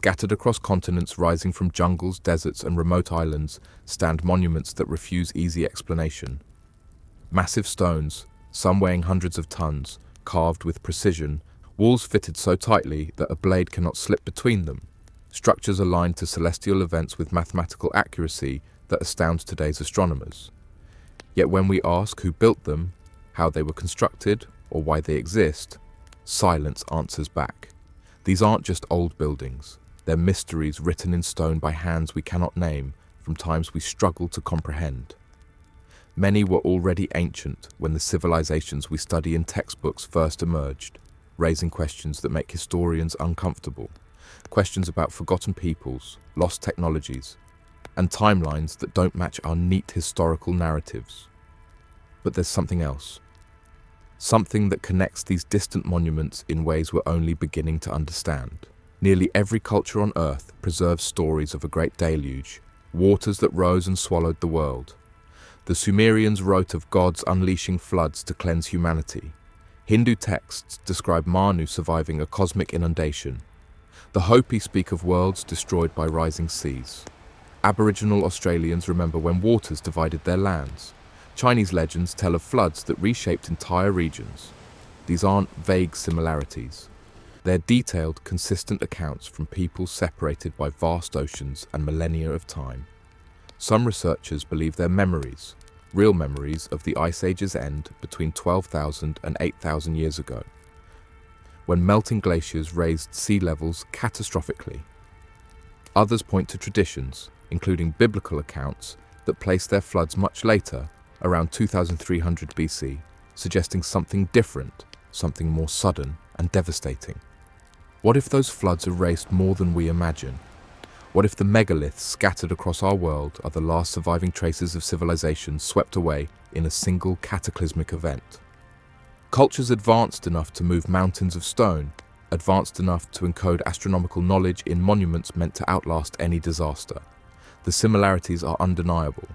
Scattered across continents rising from jungles, deserts, and remote islands stand monuments that refuse easy explanation. Massive stones, some weighing hundreds of tons, carved with precision, walls fitted so tightly that a blade cannot slip between them, structures aligned to celestial events with mathematical accuracy that astounds today's astronomers. Yet when we ask who built them, how they were constructed, or why they exist, silence answers back. These aren't just old buildings, they're mysteries written in stone by hands we cannot name from times we struggle to comprehend. Many were already ancient when the civilizations we study in textbooks first emerged, raising questions that make historians uncomfortable. Questions about forgotten peoples, lost technologies, and timelines that don't match our neat historical narratives. But there's something else. Something that connects these distant monuments in ways we're only beginning to understand. Nearly every culture on Earth preserves stories of a great deluge, waters that rose and swallowed the world. The Sumerians wrote of gods unleashing floods to cleanse humanity. Hindu texts describe Manu surviving a cosmic inundation. The Hopi speak of worlds destroyed by rising seas. Aboriginal Australians remember when waters divided their lands. Chinese legends tell of floods that reshaped entire regions. These aren't vague similarities. They're detailed, consistent accounts from peoples separated by vast oceans and millennia of time. Some researchers believe they're memories, real memories of the Ice Age's end between 12,000 and 8,000 years ago, when melting glaciers raised sea levels catastrophically. Others point to traditions, including biblical accounts, that place their floods much later, around 2300 BC, suggesting something different, something more sudden and devastating. What if those floods erased more than we imagine? What if the megaliths scattered across our world are the last surviving traces of civilization swept away in a single cataclysmic event? Cultures advanced enough to move mountains of stone, advanced enough to encode astronomical knowledge in monuments meant to outlast any disaster. The similarities are undeniable.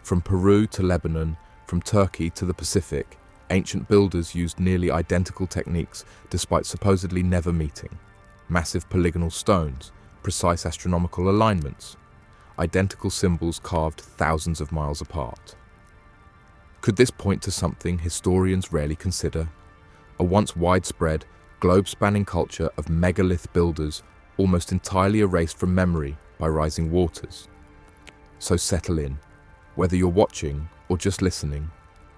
From Peru to Lebanon, from Turkey to the Pacific, ancient builders used nearly identical techniques despite supposedly never meeting. Massive polygonal stones, precise astronomical alignments, identical symbols carved thousands of miles apart. Could this point to something historians rarely consider? A once widespread, globe-spanning culture of megalith builders almost entirely erased from memory by rising waters. So settle in. Whether you're watching or just listening,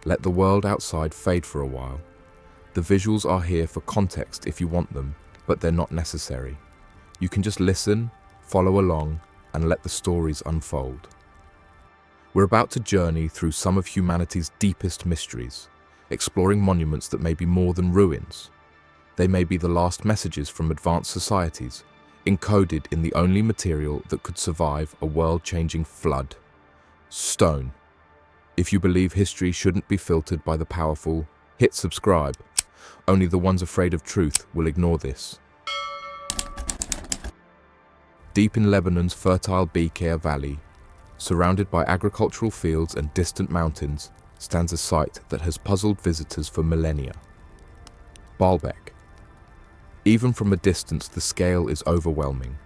let the world outside fade for a while. The visuals are here for context if you want them, but they're not necessary. You can just listen, follow along, and let the stories unfold. We're about to journey through some of humanity's deepest mysteries, exploring monuments that may be more than ruins. They may be the last messages from advanced societies, encoded in the only material that could survive a world-changing flood: stone. If you believe history shouldn't be filtered by the powerful, hit subscribe. Only the ones afraid of truth will ignore this. Deep in Lebanon's fertile Bekaa Valley, surrounded by agricultural fields and distant mountains, stands a site that has puzzled visitors for millennia. Baalbek. Even from a distance, the scale is overwhelming.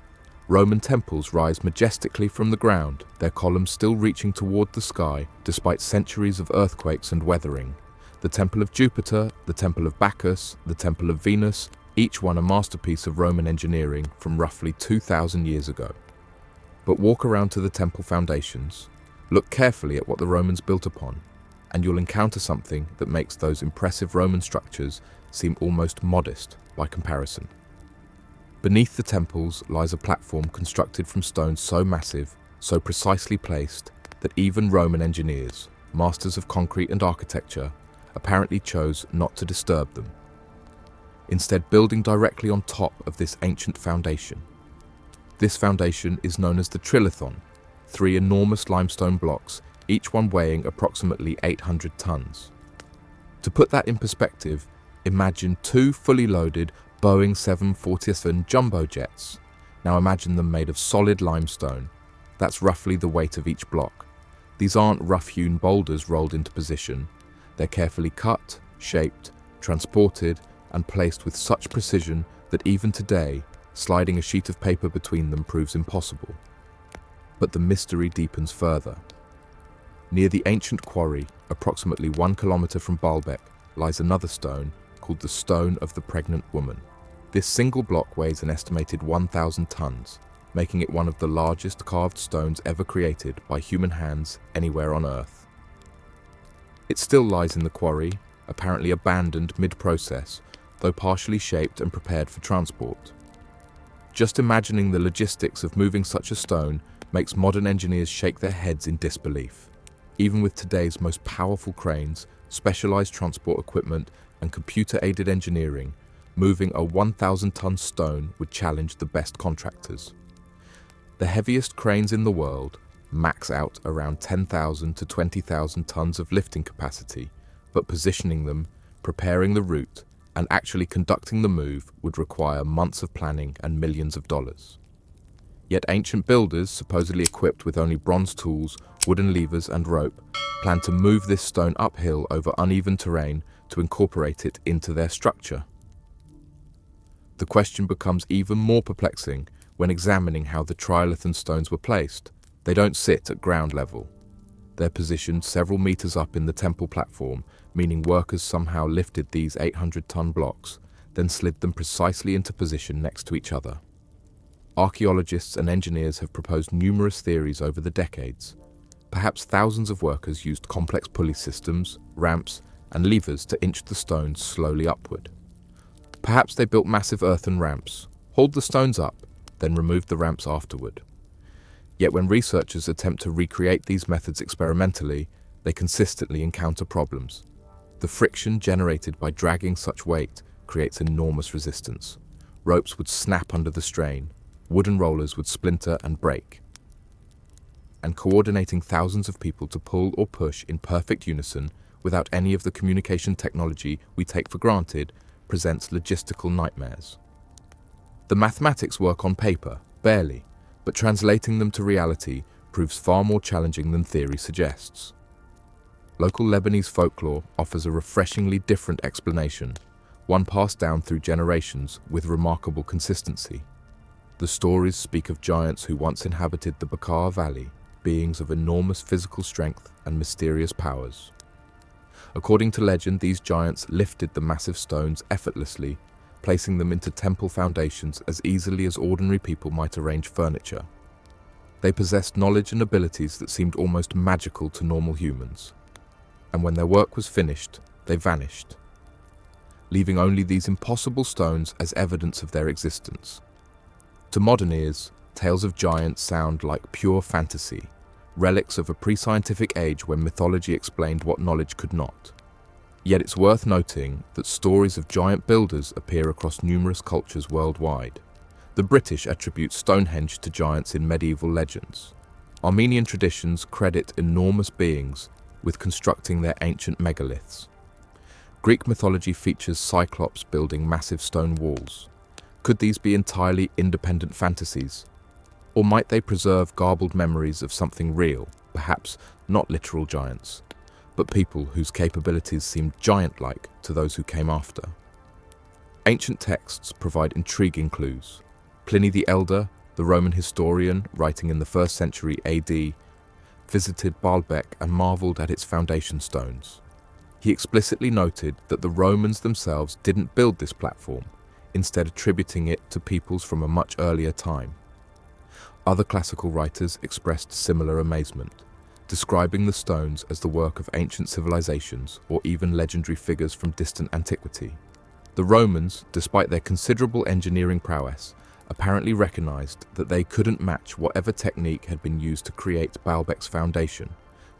Roman temples rise majestically from the ground, their columns still reaching toward the sky despite centuries of earthquakes and weathering. The Temple of Jupiter, the Temple of Bacchus, the Temple of Venus, each one a masterpiece of Roman engineering from roughly 2,000 years ago. But walk around to the temple foundations, look carefully at what the Romans built upon, and you'll encounter something that makes those impressive Roman structures seem almost modest by comparison. Beneath the temples lies a platform constructed from stones so massive, so precisely placed, that even Roman engineers, masters of concrete and architecture, apparently chose not to disturb them, instead building directly on top of this ancient foundation. This foundation is known as the Trilithon, 3 enormous limestone blocks, each one weighing approximately 800 tons. To put that in perspective, imagine 2 fully loaded Boeing 747 jumbo jets. Now imagine them made of solid limestone. That's roughly the weight of each block. These aren't rough-hewn boulders rolled into position. They're carefully cut, shaped, transported, and placed with such precision that even today, Sliding a sheet of paper between them proves impossible. But the mystery deepens further. Near the ancient quarry, approximately 1 kilometer from Baalbek, lies another stone called the Stone of the Pregnant Woman. This single block weighs an estimated 1,000 tons, making it one of the largest carved stones ever created by human hands anywhere on Earth. It still lies in the quarry, apparently abandoned mid-process, though partially shaped and prepared for transport. Just imagining the logistics of moving such a stone makes modern engineers shake their heads in disbelief. Even with today's most powerful cranes, specialized transport equipment, and computer-aided engineering, moving a 1,000-ton stone would challenge the best contractors. The heaviest cranes in the world max out around 10,000 to 20,000 tons of lifting capacity, but positioning them, preparing the route, and actually conducting the move would require months of planning and millions of dollars. Yet ancient builders, supposedly equipped with only bronze tools, wooden levers and rope, planned to move this stone uphill over uneven terrain to incorporate it into their structure. The question becomes even more perplexing when examining how the trilithon stones were placed. They don't sit at ground level. They're positioned several meters up in the temple platform, meaning workers somehow lifted these 800-ton blocks, then slid them precisely into position next to each other. Archaeologists and engineers have proposed numerous theories over the decades. Perhaps thousands of workers used complex pulley systems, ramps, and levers to inch the stones slowly upward. Perhaps they built massive earthen ramps, hauled the stones up, then removed the ramps afterward. Yet when researchers attempt to recreate these methods experimentally, they consistently encounter problems. The friction generated by dragging such weight creates enormous resistance. Ropes would snap under the strain, wooden rollers would splinter and break. And coordinating thousands of people to pull or push in perfect unison without any of the communication technology we take for granted presents logistical nightmares. The mathematics work on paper, barely, but translating them to reality proves far more challenging than theory suggests. Local Lebanese folklore offers a refreshingly different explanation, one passed down through generations with remarkable consistency. The stories speak of giants who once inhabited the Bekaa Valley, beings of enormous physical strength and mysterious powers. According to legend, these giants lifted the massive stones effortlessly, placing them into temple foundations as easily as ordinary people might arrange furniture. They possessed knowledge and abilities that seemed almost magical to normal humans. And when their work was finished, they vanished, leaving only these impossible stones as evidence of their existence. To modern ears, tales of giants sound like pure fantasy, relics of a pre-scientific age when mythology explained what knowledge could not. Yet it's worth noting that stories of giant builders appear across numerous cultures worldwide. The British attribute Stonehenge to giants in medieval legends. Armenian traditions credit enormous beings with constructing their ancient megaliths. Greek mythology features Cyclops building massive stone walls. Could these be entirely independent fantasies? Or might they preserve garbled memories of something real, perhaps not literal giants, but people whose capabilities seemed giant-like to those who came after? Ancient texts provide intriguing clues. Pliny the Elder, the Roman historian writing in the 1st century AD, visited Baalbek and marveled at its foundation stones. He explicitly noted that the Romans themselves didn't build this platform, instead attributing it to peoples from a much earlier time. Other classical writers expressed similar amazement, describing the stones as the work of ancient civilizations or even legendary figures from distant antiquity. The Romans, despite their considerable engineering prowess, apparently recognized that they couldn't match whatever technique had been used to create Baalbek's foundation.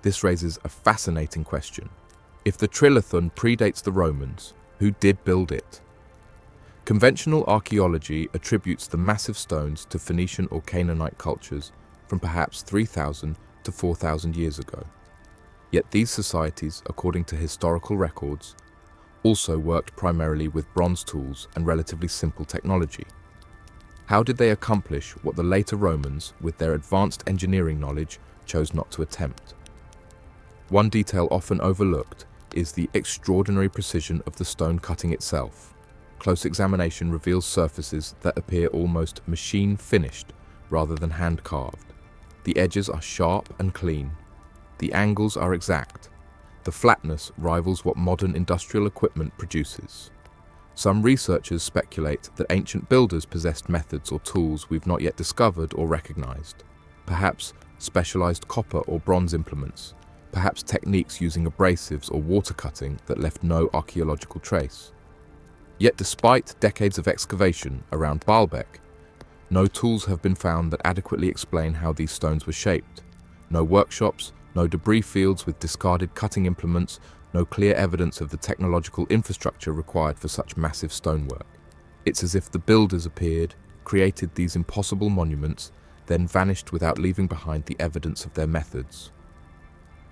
This raises a fascinating question. If the trilithon predates the Romans, who did build it? Conventional archaeology attributes the massive stones to Phoenician or Canaanite cultures from perhaps 3,000 to 4,000 years ago. Yet these societies, according to historical records, also worked primarily with bronze tools and relatively simple technology. How did they accomplish what the later Romans, with their advanced engineering knowledge, chose not to attempt? One detail often overlooked is the extraordinary precision of the stone cutting itself. close examination reveals surfaces that appear almost machine-finished rather than hand-carved. The edges are sharp and clean. The angles are exact. The flatness rivals what modern industrial equipment produces. Some researchers speculate that ancient builders possessed methods or tools we've not yet discovered or recognized. Perhaps specialized copper or bronze implements, perhaps techniques using abrasives or water cutting that left no archaeological trace. Yet despite decades of excavation around Baalbek, no tools have been found that adequately explain how these stones were shaped. No workshops, no debris fields with discarded cutting implements, no clear evidence of the technological infrastructure required for such massive stonework. It's as if the builders appeared, created these impossible monuments, then vanished without leaving behind the evidence of their methods.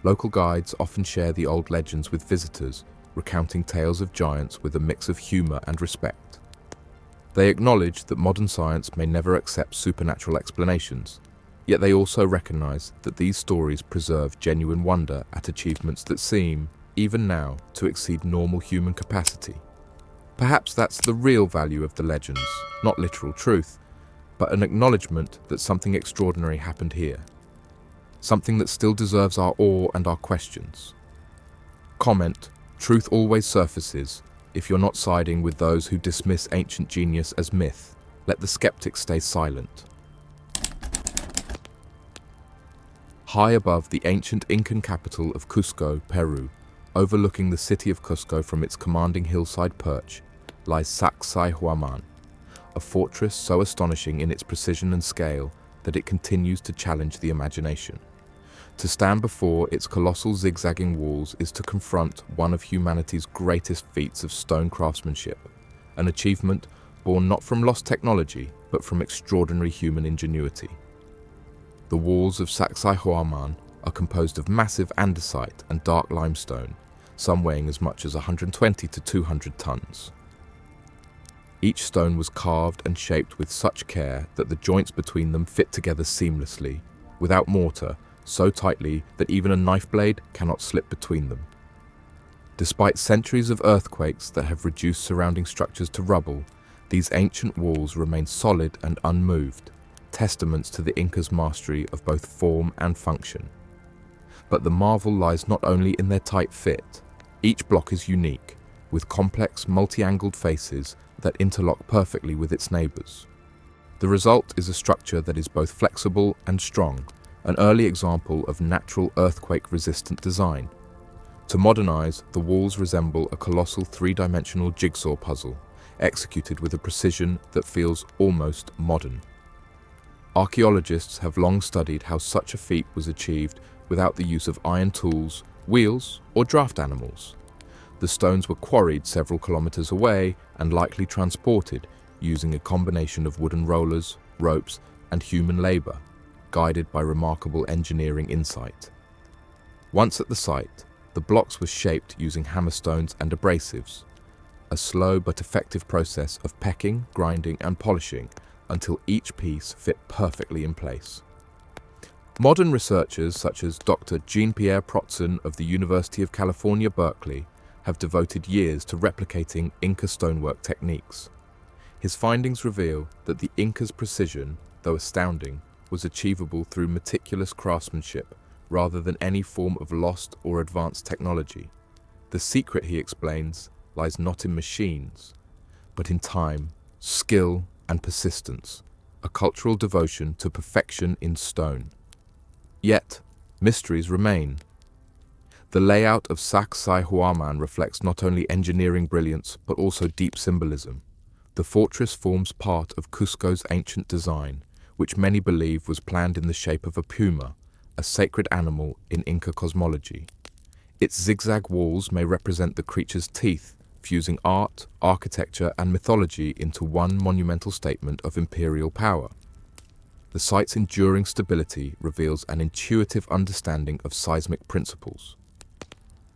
Local guides often share the old legends with visitors, recounting tales of giants with a mix of humor and respect. They acknowledge that modern science may never accept supernatural explanations, yet they also recognize that these stories preserve genuine wonder at achievements that seem, even now, to exceed normal human capacity. Perhaps that's the real value of the legends, not literal truth, but an acknowledgement that something extraordinary happened here. Something that still deserves our awe and our questions. Comment: truth always surfaces. If you're not siding with those who dismiss ancient genius as myth, let the skeptics stay silent. High above the ancient Incan capital of Cusco, Peru, overlooking the city of Cusco from its commanding hillside perch, lies Sacsayhuamán, a fortress so astonishing in its precision and scale that it continues to challenge the imagination. To stand before its colossal zigzagging walls is to confront one of humanity's greatest feats of stone craftsmanship, an achievement born not from lost technology, but from extraordinary human ingenuity. The walls of Sacsayhuamán are composed of massive andesite and dark limestone, some weighing as much as 120 to 200 tons. Each stone was carved and shaped with such care that the joints between them fit together seamlessly, without mortar, so tightly that even a knife blade cannot slip between them. Despite centuries of earthquakes that have reduced surrounding structures to rubble, these ancient walls remain solid and unmoved, testaments to the Incas' mastery of both form and function. But the marvel lies not only in their tight fit. Each block is unique, with complex, multi-angled faces that interlock perfectly with its neighbors. The result is a structure that is both flexible and strong, an early example of natural earthquake-resistant design. To modernize, the walls resemble a colossal three-dimensional jigsaw puzzle, executed with a precision that feels almost modern. Archaeologists have long studied how such a feat was achieved without the use of iron tools, wheels, or draft animals. The stones were quarried several kilometers away and likely transported using a combination of wooden rollers, ropes, and human labor, guided by remarkable engineering insight. Once at the site, the blocks were shaped using hammerstones and abrasives, a slow but effective process of pecking, grinding, and polishing until each piece fit perfectly in place. Modern researchers such as Dr. Jean-Pierre Protzen of the University of California, Berkeley, have devoted years to replicating Inca stonework techniques. His findings reveal that the Incas' precision, though astounding, was achievable through meticulous craftsmanship rather than any form of lost or advanced technology. The secret, he explains, lies not in machines, but in time, skill, and persistence, a cultural devotion to perfection in stone. Yet, mysteries remain. The layout of Sacsayhuamán reflects not only engineering brilliance, but also deep symbolism. The fortress forms part of Cusco's ancient design, which many believe was planned in the shape of a puma, a sacred animal in Inca cosmology. Its zigzag walls may represent the creature's teeth, fusing art, architecture, and mythology into one monumental statement of imperial power. The site's enduring stability reveals an intuitive understanding of seismic principles.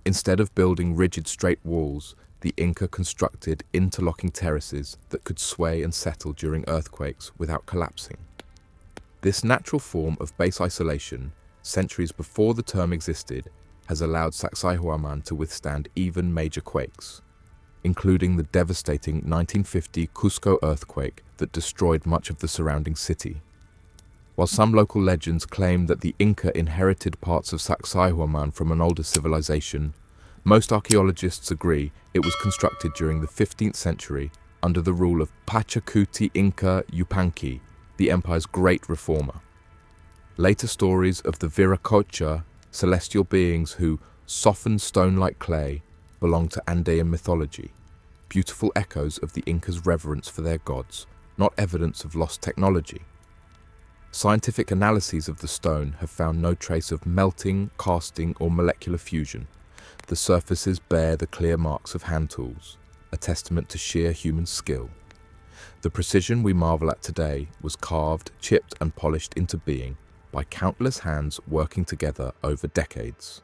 Instead of building rigid straight walls, the Inca constructed interlocking terraces that could sway and settle during earthquakes without collapsing. This natural form of base isolation, centuries before the term existed, has allowed Sacsayhuamán to withstand even major quakes. including the devastating 1950 Cusco earthquake that destroyed much of the surrounding city. While some local legends claim that the Inca inherited parts of Sacsayhuamán from an older civilization, most archaeologists agree it was constructed during the 15th century under the rule of Pachacuti Inca Yupanqui, the empire's great reformer. Later stories of the Viracocha, celestial beings who softened stone like clay, belong to Andean mythology, beautiful echoes of the Incas' reverence for their gods, not evidence of lost technology. Scientific analyses of the stone have found no trace of melting, casting, or molecular fusion. The surfaces bear the clear marks of hand tools, a testament to sheer human skill. The precision we marvel at today was carved, chipped, and polished into being by countless hands working together over decades.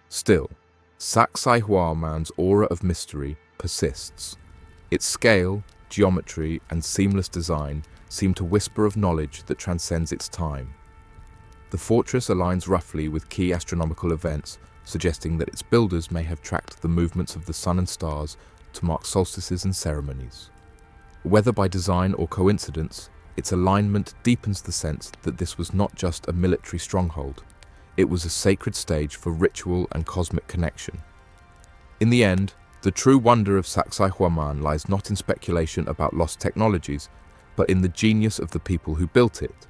Still, Sacsayhuamán's aura of mystery persists. Its scale, geometry, and seamless design seem to whisper of knowledge that transcends its time. The fortress aligns roughly with key astronomical events, suggesting that its builders may have tracked the movements of the sun and stars to mark solstices and ceremonies. Whether by design or coincidence, its alignment deepens the sense that this was not just a military stronghold. It was a sacred stage for ritual and cosmic connection. In the end, the true wonder of Sacsayhuamán lies not in speculation about lost technologies, but in the genius of the people who built it.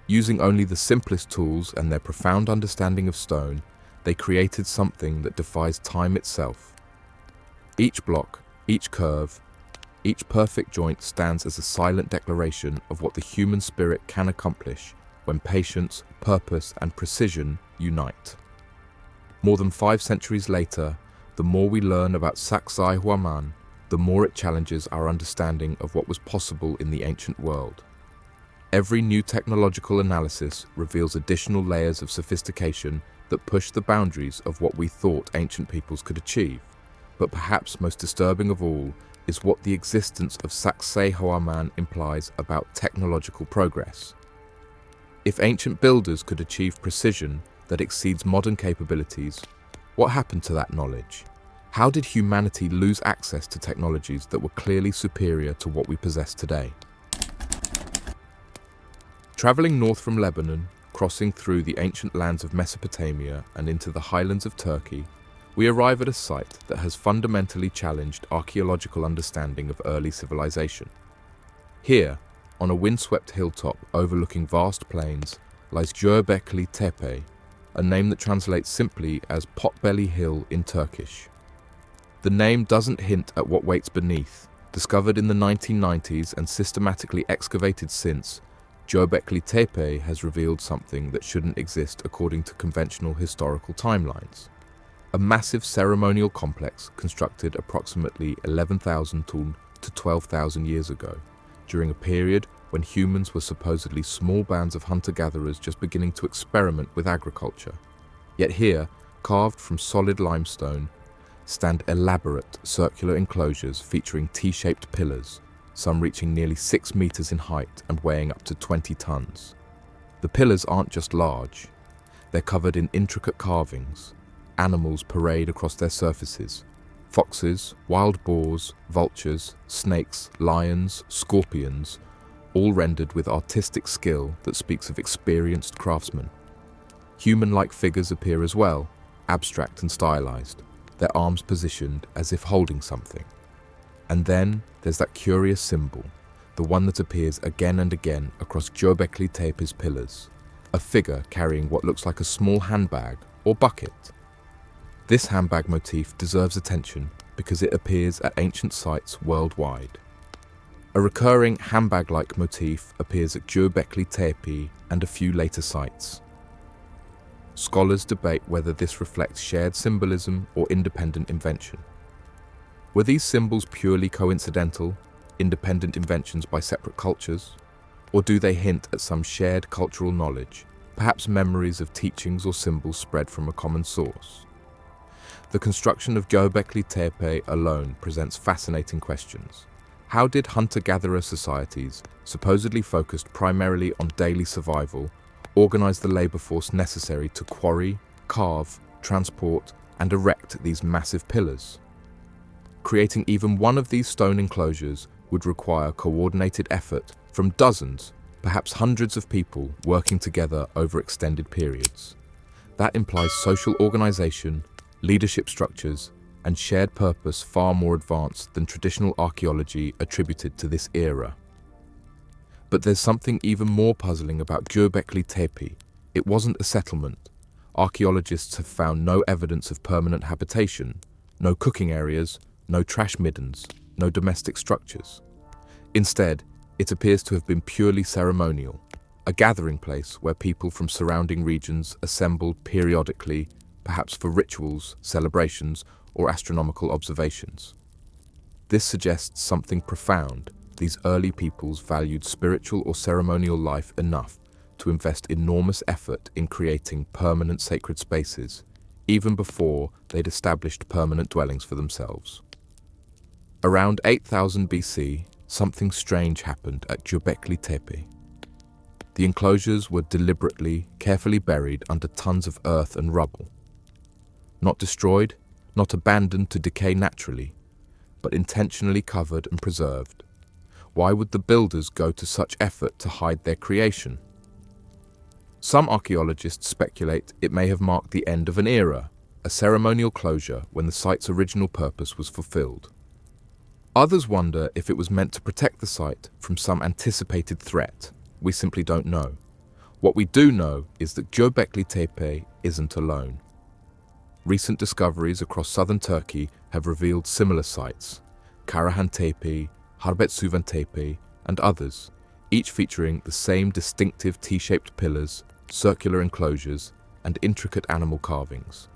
Using only the simplest tools and their profound understanding of stone, they created something that defies time itself. Each block, each curve, each perfect joint stands as a silent declaration of what the human spirit can accomplish when patience, purpose, and precision unite. More than 5 centuries later, the more we learn about Sacsayhuamán, the more it challenges our understanding of what was possible in the ancient world. Every new technological analysis reveals additional layers of sophistication that push the boundaries of what we thought ancient peoples could achieve. But perhaps most disturbing of all is what the existence of Sacsayhuamán implies about technological progress. If ancient builders could achieve precision that exceeds modern capabilities, what happened to that knowledge? How did humanity lose access to technologies that were clearly superior to what we possess today? Traveling north from Lebanon, crossing through the ancient lands of Mesopotamia and into the highlands of Turkey, we arrive at a site that has fundamentally challenged archaeological understanding of early civilization. Here, on a windswept hilltop overlooking vast plains, lies Göbekli Tepe, a name that translates simply as Potbelly Hill in Turkish. The name doesn't hint at what waits beneath. Discovered in the 1990s and systematically excavated since, Göbekli Tepe has revealed something that shouldn't exist according to conventional historical timelines. A massive ceremonial complex constructed approximately 11,000 to 12,000 years ago, during a period when humans were supposedly small bands of hunter-gatherers just beginning to experiment with agriculture. Yet here, carved from solid limestone, stand elaborate circular enclosures featuring T-shaped pillars, some reaching nearly 6 meters in height and weighing up to 20 tons. The pillars aren't just large, they're covered in intricate carvings. Animals parade across their surfaces. Foxes, wild boars, vultures, snakes, lions, scorpions, all rendered with artistic skill that speaks of experienced craftsmen. Human-like figures appear as well, abstract and stylized, their arms positioned as if holding something. And then there's that curious symbol, the one that appears again and again across Göbekli Tepe's pillars, a figure carrying what looks like a small handbag or bucket. This handbag motif deserves attention because it appears at ancient sites worldwide. A recurring handbag-like motif appears at Göbekli Tepe and a few later sites. Scholars debate whether this reflects shared symbolism or independent invention. Were these symbols purely coincidental, independent inventions by separate cultures? Or do they hint at some shared cultural knowledge, perhaps memories of teachings or symbols spread from a common source? The construction of Göbekli Tepe alone presents fascinating questions. How did hunter-gatherer societies, supposedly focused primarily on daily survival, organize the labor force necessary to quarry, carve, transport, and erect these massive pillars? Creating even one of these stone enclosures would require coordinated effort from dozens, perhaps hundreds of people working together over extended periods. That implies social organization, leadership structures, and shared purpose far more advanced than traditional archaeology attributed to this era. But there's something even more puzzling about Göbekli Tepe. It wasn't a settlement. Archaeologists have found no evidence of permanent habitation, no cooking areas, no trash middens, no domestic structures. Instead, it appears to have been purely ceremonial, a gathering place where people from surrounding regions assembled periodically, perhaps for rituals, celebrations, or astronomical observations. This suggests something profound. These early peoples valued spiritual or ceremonial life enough to invest enormous effort in creating permanent sacred spaces, even before they'd established permanent dwellings for themselves. Around 8000 BC, something strange happened at Göbekli Tepe. The enclosures were deliberately, carefully buried under tons of earth and rubble. Not destroyed, not abandoned to decay naturally, but intentionally covered and preserved. Why would the builders go to such effort to hide their creation? Some archaeologists speculate it may have marked the end of an era, a ceremonial closure when the site's original purpose was fulfilled. Others wonder if it was meant to protect the site from some anticipated threat. We simply don't know. What we do know is that Göbekli Tepe isn't alone. Recent discoveries across southern Turkey have revealed similar sites, Karahan Tepe, Harbetsuvan Tepe, and others, each featuring the same distinctive T-shaped pillars, circular enclosures, and intricate animal carvings.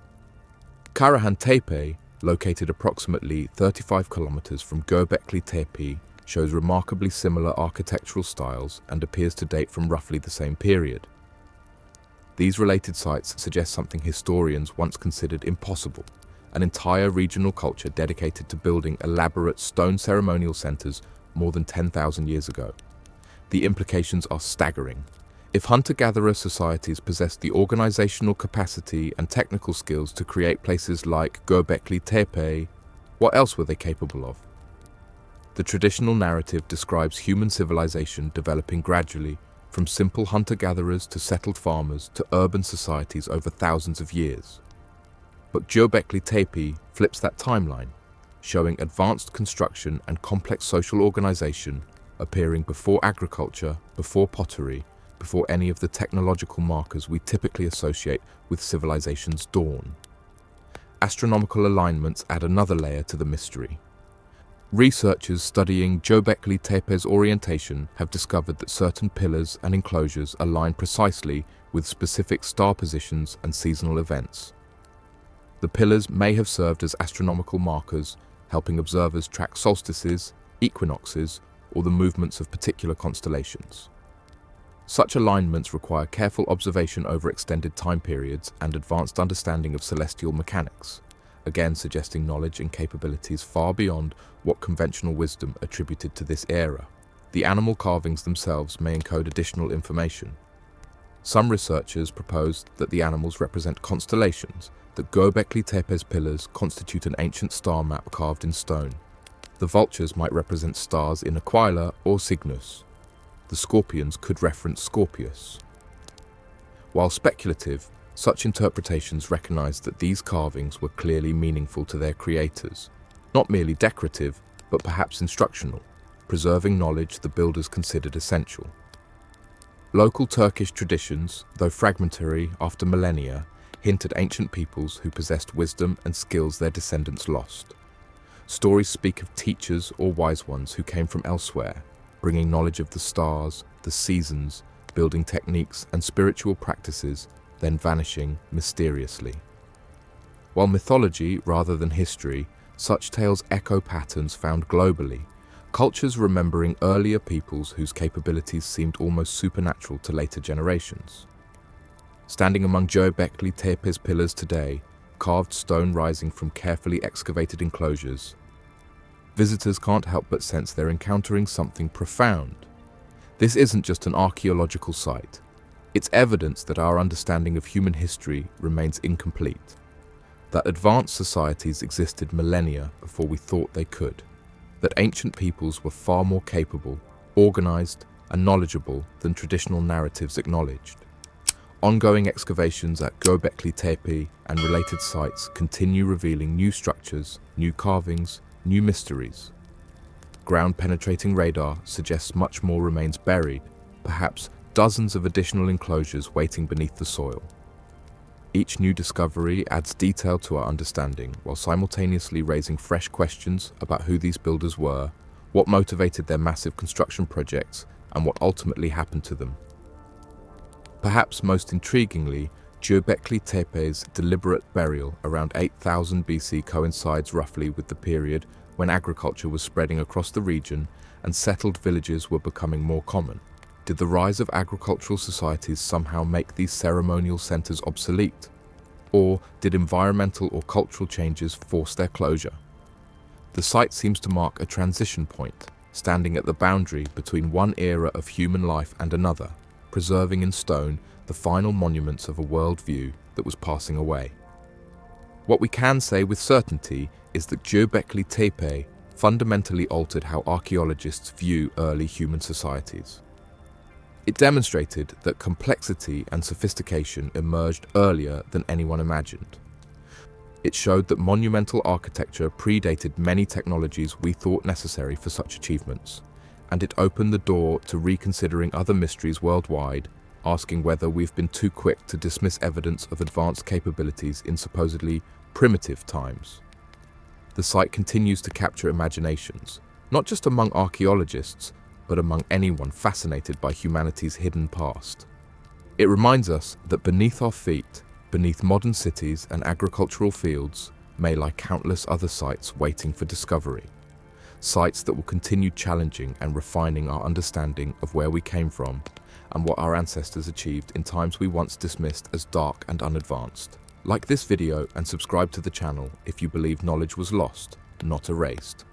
Karahan Tepe, located approximately 35 kilometers from Göbekli Tepe, shows remarkably similar architectural styles and appears to date from roughly the same period. These related sites suggest something historians once considered impossible, an entire regional culture dedicated to building elaborate stone ceremonial centers more than 10,000 years ago. The implications are staggering. If hunter-gatherer societies possessed the organizational capacity and technical skills to create places like Göbekli Tepe, what else were they capable of? The traditional narrative describes human civilization developing gradually from simple hunter-gatherers to settled farmers to urban societies over thousands of years. But Göbekli Tepe flips that timeline, showing advanced construction and complex social organization appearing before agriculture, before pottery, before any of the technological markers we typically associate with civilization's dawn. Astronomical alignments add another layer to the mystery. Researchers studying Göbekli Tepe's orientation have discovered that certain pillars and enclosures align precisely with specific star positions and seasonal events. The pillars may have served as astronomical markers, helping observers track solstices, equinoxes, or the movements of particular constellations. Such alignments require careful observation over extended time periods and advanced understanding of celestial mechanics, again suggesting knowledge and capabilities far beyond what conventional wisdom attributed to this era. The animal carvings themselves may encode additional information. Some researchers propose that the animals represent constellations, that Göbekli Tepe's pillars constitute an ancient star map carved in stone. The vultures might represent stars in Aquila or Cygnus. The scorpions could reference Scorpius. While speculative, such interpretations recognize that these carvings were clearly meaningful to their creators, not merely decorative, but perhaps instructional, preserving knowledge the builders considered essential. Local Turkish traditions, though fragmentary after millennia, hint at ancient peoples who possessed wisdom and skills their descendants lost. Stories speak of teachers or wise ones who came from elsewhere, bringing knowledge of the stars, the seasons, building techniques and spiritual practices, then vanishing mysteriously. While mythology rather than history, such tales echo patterns found globally, cultures remembering earlier peoples whose capabilities seemed almost supernatural to later generations. Standing among Göbekli Tepe's pillars today, carved stone rising from carefully excavated enclosures, visitors can't help but sense they're encountering something profound. This isn't just an archaeological site. It's evidence that our understanding of human history remains incomplete. that advanced societies existed millennia before we thought they could, that ancient peoples were far more capable, organized, and knowledgeable than traditional narratives acknowledged. Ongoing excavations at Göbekli Tepe and related sites continue revealing new structures, new carvings, new mysteries. Ground-penetrating radar suggests much more remains buried, perhaps dozens of additional enclosures waiting beneath the soil. Each new discovery adds detail to our understanding, while simultaneously raising fresh questions about who these builders were, what motivated their massive construction projects, and what ultimately happened to them. Perhaps most intriguingly, Göbekli Tepe's deliberate burial around 8000 BC coincides roughly with the period when agriculture was spreading across the region and settled villages were becoming more common. Did the rise of agricultural societies somehow make these ceremonial centers obsolete? Or did environmental or cultural changes force their closure? The site seems to mark a transition point, standing at the boundary between one era of human life and another, preserving in stone the final monuments of a worldview that was passing away. What we can say with certainty is that Göbekli Tepe fundamentally altered how archaeologists view early human societies. It demonstrated that complexity and sophistication emerged earlier than anyone imagined. It showed that monumental architecture predated many technologies we thought necessary for such achievements, and it opened the door to reconsidering other mysteries worldwide, asking whether we've been too quick to dismiss evidence of advanced capabilities in supposedly primitive times. The site continues to capture imaginations, not just among archaeologists, but among anyone fascinated by humanity's hidden past. It reminds us that beneath our feet, beneath modern cities and agricultural fields, may lie countless other sites waiting for discovery. Sites that will continue challenging and refining our understanding of where we came from and what our ancestors achieved in times we once dismissed as dark and unadvanced. Like this video and subscribe to the channel if you believe knowledge was lost, not erased.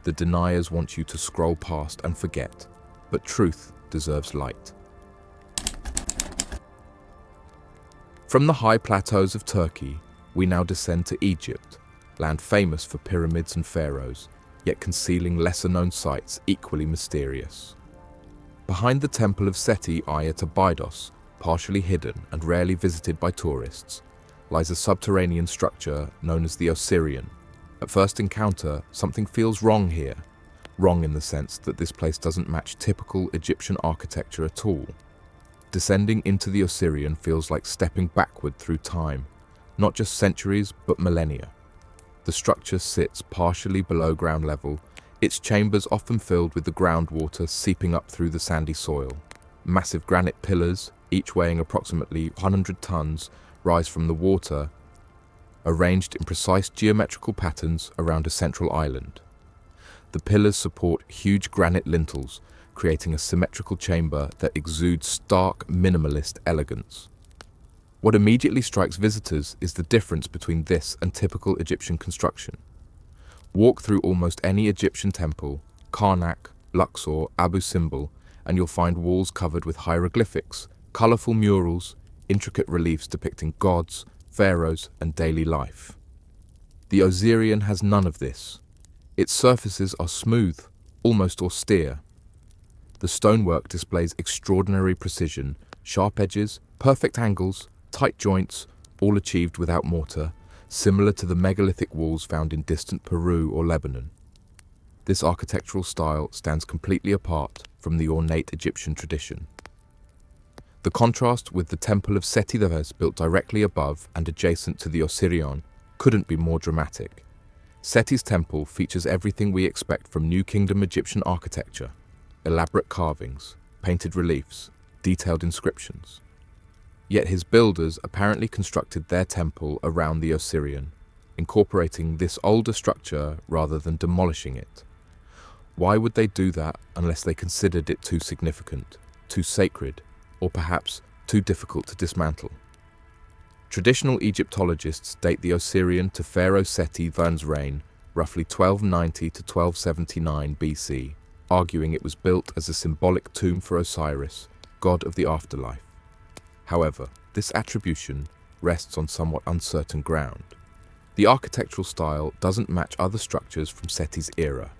The deniers want you to scroll past and forget, but truth deserves light. From the high plateaus of Turkey, we now descend to Egypt, land famous for pyramids and pharaohs, yet concealing lesser-known sites equally mysterious. Behind the temple of Seti at Abydos, partially hidden and rarely visited by tourists, lies a subterranean structure known as the Osirion. At first encounter, something feels wrong here. Wrong in the sense that this place doesn't match typical Egyptian architecture at all. Descending into the Osirion feels like stepping backward through time, not just centuries but millennia. The structure sits partially below ground level, its chambers often filled with the groundwater seeping up through the sandy soil. Massive granite pillars, each weighing approximately 100 tons, rise from the water, arranged in precise geometrical patterns around a central island. The pillars support huge granite lintels, creating a symmetrical chamber that exudes stark minimalist elegance. What immediately strikes visitors is the difference between this and typical Egyptian construction. Walk through almost any Egyptian temple, Karnak, Luxor, Abu Simbel, and you'll find walls covered with hieroglyphics, colorful murals, intricate reliefs depicting gods, pharaohs, and daily life. The Osirion has none of this. Its surfaces are smooth, almost austere. The stonework displays extraordinary precision, sharp edges, perfect angles, tight joints, all achieved without mortar, similar to the megalithic walls found in distant Peru or Lebanon. This architectural style stands completely apart from the ornate Egyptian tradition. The contrast with the Temple of Seti built directly above and adjacent to the Osirion couldn't be more dramatic. Seti's temple features everything we expect from New Kingdom Egyptian architecture: elaborate carvings, painted reliefs, detailed inscriptions. Yet his builders apparently constructed their temple around the Osirion, incorporating this older structure rather than demolishing it. Why would they do that unless they considered it too significant, too sacred, or perhaps too difficult to dismantle? Traditional Egyptologists date the Osirion to Pharaoh Seti I's reign, roughly 1290 to 1279 BC, arguing it was built as a symbolic tomb for Osiris, god of the afterlife. However, this attribution rests on somewhat uncertain ground. The architectural style doesn't match other structures from Seti's era.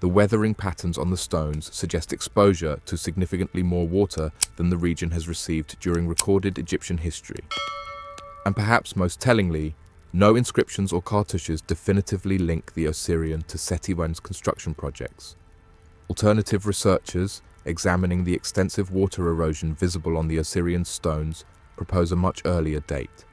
The weathering patterns on the stones suggest exposure to significantly more water than the region has received during recorded Egyptian history. And perhaps most tellingly, no inscriptions or cartouches definitively link the Osirion to Seti's construction projects. Alternative researchers, examining the extensive water erosion visible on the Osirian stones, propose a much earlier date.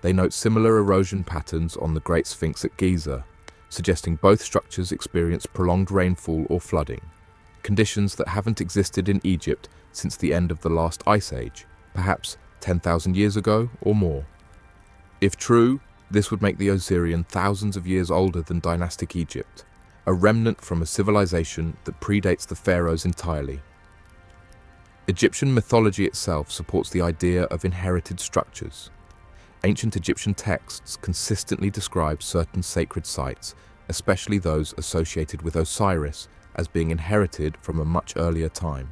They note similar erosion patterns on the Great Sphinx at Giza, suggesting both structures experienced prolonged rainfall or flooding, conditions that haven't existed in Egypt since the end of the last ice age, perhaps 10,000 years ago or more. If true, this would make the Osirion thousands of years older than dynastic Egypt, a remnant from a civilization that predates the pharaohs entirely. Egyptian mythology itself supports the idea of inherited structures. Ancient Egyptian texts consistently describe certain sacred sites, especially those associated with Osiris, as being inherited from a much earlier time.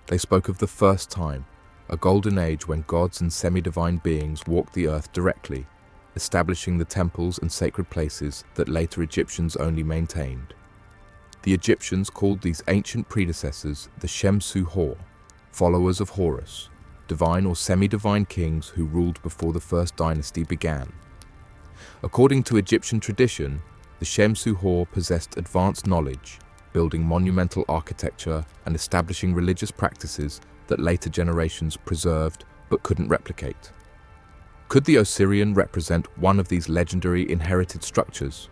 They spoke of the first time, a golden age when gods and semi-divine beings walked the earth directly, establishing the temples and sacred places that later Egyptians only maintained. The Egyptians called these ancient predecessors the Shemsu-Hor, followers of Horus, divine or semi-divine kings who ruled before the first dynasty began. According to Egyptian tradition, the Shemsu-Hor possessed advanced knowledge, building monumental architecture and establishing religious practices that later generations preserved but couldn't replicate. Could the Osirion represent one of these legendary inherited structures?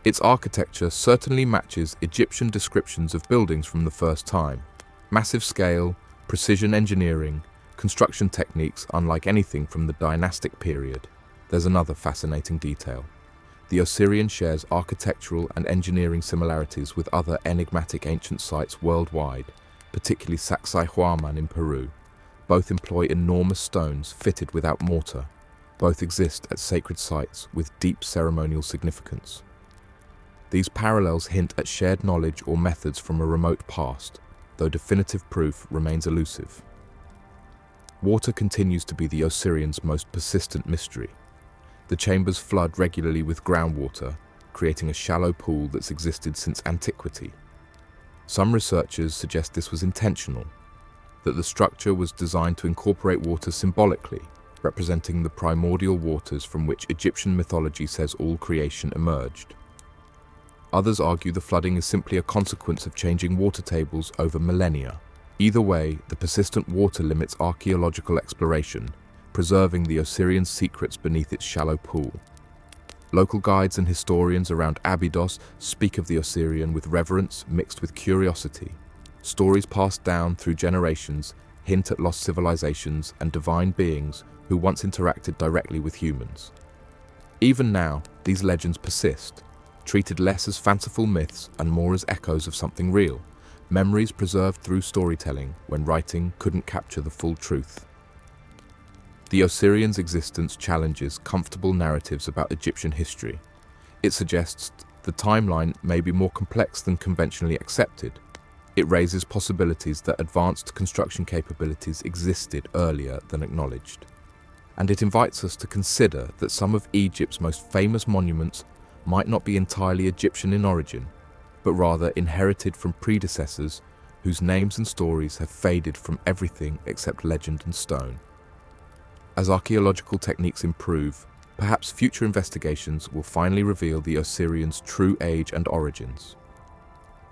Its architecture certainly matches Egyptian descriptions of buildings from the first time. Massive scale, precision engineering, construction techniques unlike anything from the dynastic period. There's another fascinating detail. The Osirion shares architectural and engineering similarities with other enigmatic ancient sites worldwide, particularly Sacsayhuamán in Peru. Both employ enormous stones fitted without mortar. Both exist at sacred sites with deep ceremonial significance. These parallels hint at shared knowledge or methods from a remote past, though definitive proof remains elusive. Water continues to be the Osirion's most persistent mystery. The chambers flood regularly with groundwater, creating a shallow pool that's existed since antiquity. Some researchers suggest this was intentional, that the structure was designed to incorporate water symbolically, representing the primordial waters from which Egyptian mythology says all creation emerged. Others argue the flooding is simply a consequence of changing water tables over millennia. Either way, the persistent water limits archaeological exploration, preserving the Osirian secrets beneath its shallow pool. Local guides and historians around Abydos speak of the Osirion with reverence mixed with curiosity. Stories passed down through generations hint at lost civilizations and divine beings who once interacted directly with humans. Even now, these legends persist, treated less as fanciful myths and more as echoes of something real, memories preserved through storytelling when writing couldn't capture the full truth. The Osirion's existence challenges comfortable narratives about Egyptian history. It suggests the timeline may be more complex than conventionally accepted. It raises possibilities that advanced construction capabilities existed earlier than acknowledged. And it invites us to consider that some of Egypt's most famous monuments might not be entirely Egyptian in origin, but rather inherited from predecessors whose names and stories have faded from everything except legend and stone. As archaeological techniques improve, perhaps future investigations will finally reveal the Osirion's true age and origins.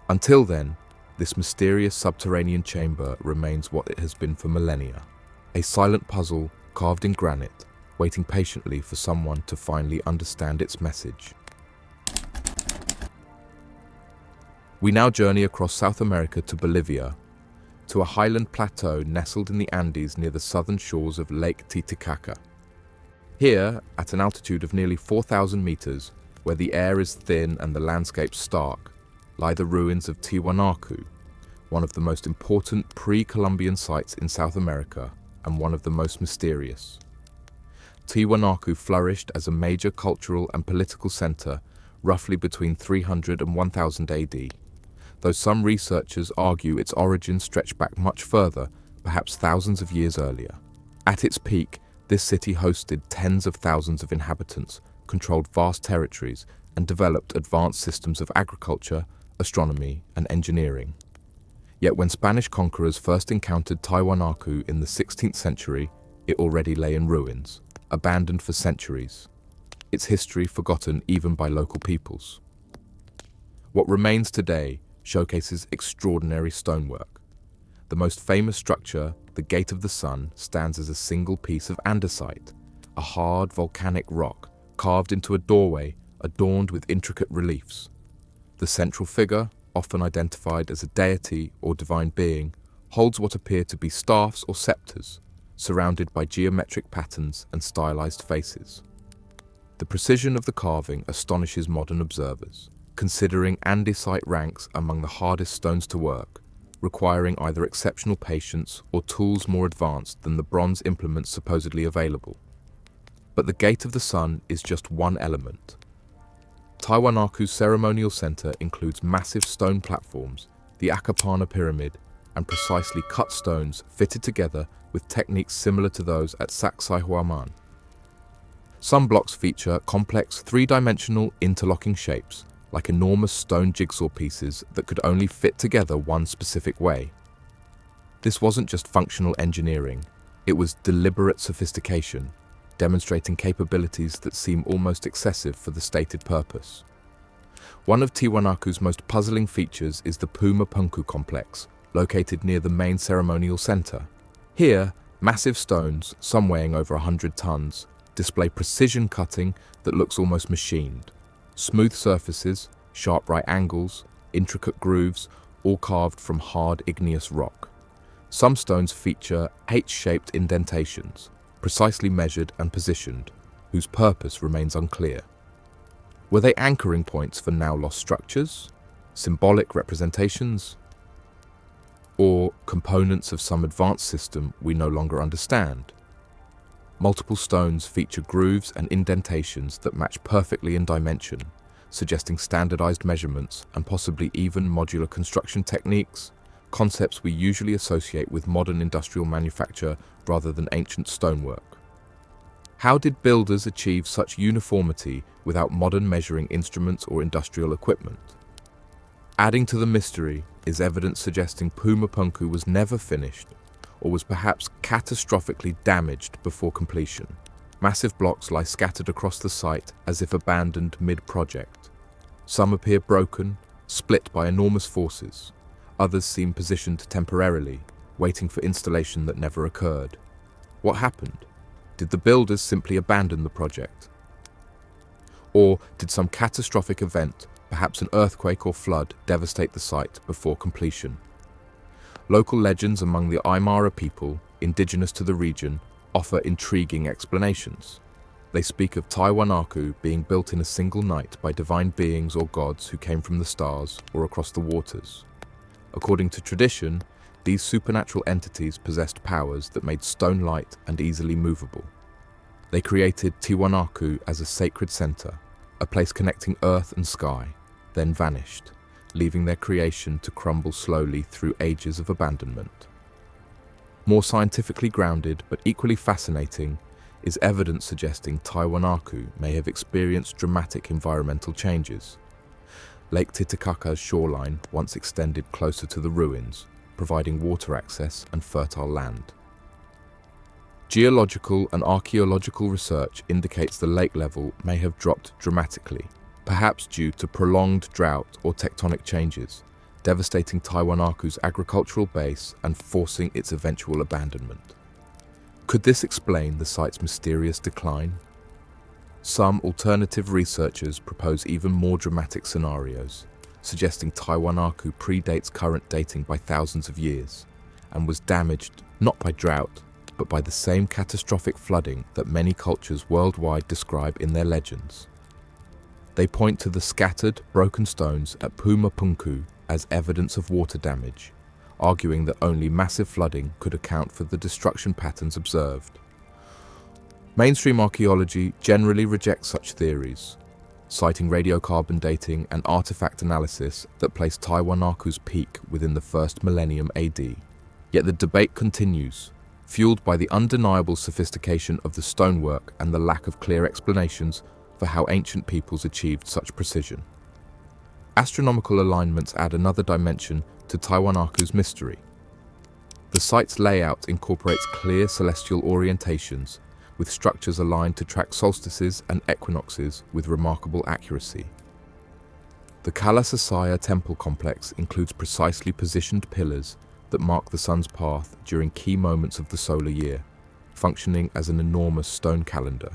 Until then, this mysterious subterranean chamber remains what it has been for millennia, a silent puzzle carved in granite, waiting patiently for someone to finally understand its message. We now journey across South America to Bolivia, to a highland plateau nestled in the Andes near the southern shores of Lake Titicaca. Here, at an altitude of nearly 4,000 meters, where the air is thin and the landscape stark, lie the ruins of Tiwanaku, one of the most important pre-Columbian sites in South America and one of the most mysterious. Tiwanaku flourished as a major cultural and political center roughly between 300 and 1000 AD, though some researchers argue its origins stretch back much further, perhaps thousands of years earlier. At its peak, This city hosted tens of thousands of inhabitants, controlled vast territories, and developed advanced systems of agriculture, astronomy, and engineering. Yet when Spanish conquerors first encountered Tiwanaku in the 16th century, it already lay in ruins, abandoned for centuries, its history forgotten even by local peoples. What remains today showcases extraordinary stonework. The most famous structure, the Gate of the Sun, stands as a single piece of andesite, a hard volcanic rock carved into a doorway adorned with intricate reliefs. The central figure, often identified as a deity or divine being, holds what appear to be staffs or scepters, surrounded by geometric patterns and stylized faces. The precision of the carving astonishes modern observers, considering andesite ranks among the hardest stones to work, requiring either exceptional patience or tools more advanced than the bronze implements supposedly available. But the Gate of the Sun is just one element. Tiwanaku's ceremonial center includes massive stone platforms, the Akapana Pyramid, and precisely cut stones fitted together with techniques similar to those at Sacsayhuamán. Some blocks feature complex three-dimensional interlocking shapes, like enormous stone jigsaw pieces that could only fit together one specific way. This wasn't just functional engineering, it was deliberate sophistication, demonstrating capabilities that seem almost excessive for the stated purpose. One of Tiwanaku's most puzzling features is the Pumapunku complex, located near the main ceremonial center. Here, massive stones, some weighing over 100 tons, display precision cutting that looks almost machined. Smooth surfaces, sharp right angles, intricate grooves, all carved from hard igneous rock. Some stones feature H-shaped indentations, precisely measured and positioned, whose purpose remains unclear. Were they anchoring points for now lost structures, symbolic representations, or components of some advanced system we no longer understand? Multiple stones feature grooves and indentations that match perfectly in dimension, suggesting standardized measurements and possibly even modular construction techniques, concepts we usually associate with modern industrial manufacture rather than ancient stonework. How did builders achieve such uniformity without modern measuring instruments or industrial equipment? Adding to the mystery is evidence suggesting Pumapunku was never finished, or was perhaps catastrophically damaged before completion. Massive blocks lie scattered across the site as if abandoned mid-project. Some appear broken, split by enormous forces. Others seem positioned temporarily, waiting for installation that never occurred. What happened? Did the builders simply abandon the project? Or did some catastrophic event, perhaps an earthquake or flood, devastate the site before completion? Local legends among the Aymara people, indigenous to the region, offer intriguing explanations. They speak of Tiwanaku being built in a single night by divine beings or gods who came from the stars or across the waters. According to tradition, these supernatural entities possessed powers that made stone light and easily movable. They created Tiwanaku as a sacred center, a place connecting earth and sky, then vanished, leaving their creation to crumble slowly through ages of abandonment. More scientifically grounded but equally fascinating is evidence suggesting Tiwanaku may have experienced dramatic environmental changes. Lake Titicaca's shoreline once extended closer to the ruins, providing water access and fertile land. Geological and archaeological research indicates the lake level may have dropped dramatically, perhaps due to prolonged drought or tectonic changes, devastating Tiwanaku's agricultural base and forcing its eventual abandonment. Could this explain the site's mysterious decline? Some alternative researchers propose even more dramatic scenarios, suggesting Tiwanaku predates current dating by thousands of years and was damaged not by drought, but by the same catastrophic flooding that many cultures worldwide describe in their legends. They point to the scattered, broken stones at Pumapunku as evidence of water damage, arguing that only massive flooding could account for the destruction patterns observed. Mainstream archaeology generally rejects such theories, citing radiocarbon dating and artifact analysis that place Tiwanaku's peak within the 1st millennium AD. Yet the debate continues. fueled by the undeniable sophistication of the stonework and the lack of clear explanations for how ancient peoples achieved such precision. Astronomical alignments add another dimension to Tiwanaku's mystery. The site's layout incorporates clear celestial orientations, with structures aligned to track solstices and equinoxes with remarkable accuracy. The Kalasasaya temple complex includes precisely positioned pillars that mark the sun's path during key moments of the solar year, functioning as an enormous stone calendar.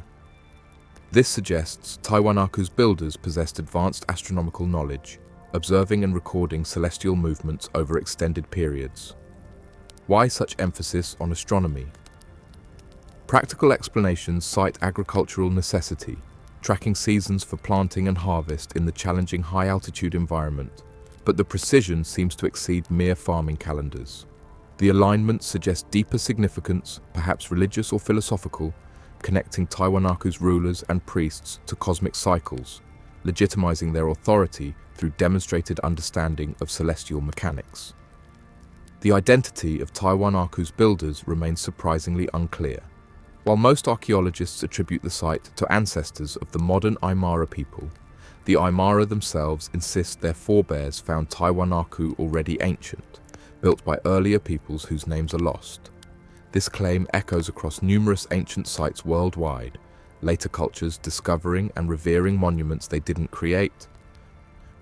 This suggests Tiwanaku's builders possessed advanced astronomical knowledge, observing and recording celestial movements over extended periods. Why such emphasis on astronomy? Practical explanations cite agricultural necessity, tracking seasons for planting and harvest in the challenging high-altitude environment, but the precision seems to exceed mere farming calendars. The alignment suggests deeper significance, perhaps religious or philosophical, connecting Tiwanaku's rulers and priests to cosmic cycles, legitimizing their authority through demonstrated understanding of celestial mechanics. The identity of Tiwanaku's builders remains surprisingly unclear. While most archaeologists attribute the site to ancestors of the modern Aymara people, the Aymara themselves insist their forebears found Tiwanaku already ancient, built by earlier peoples whose names are lost. This claim echoes across numerous ancient sites worldwide, later cultures discovering and revering monuments they didn't create,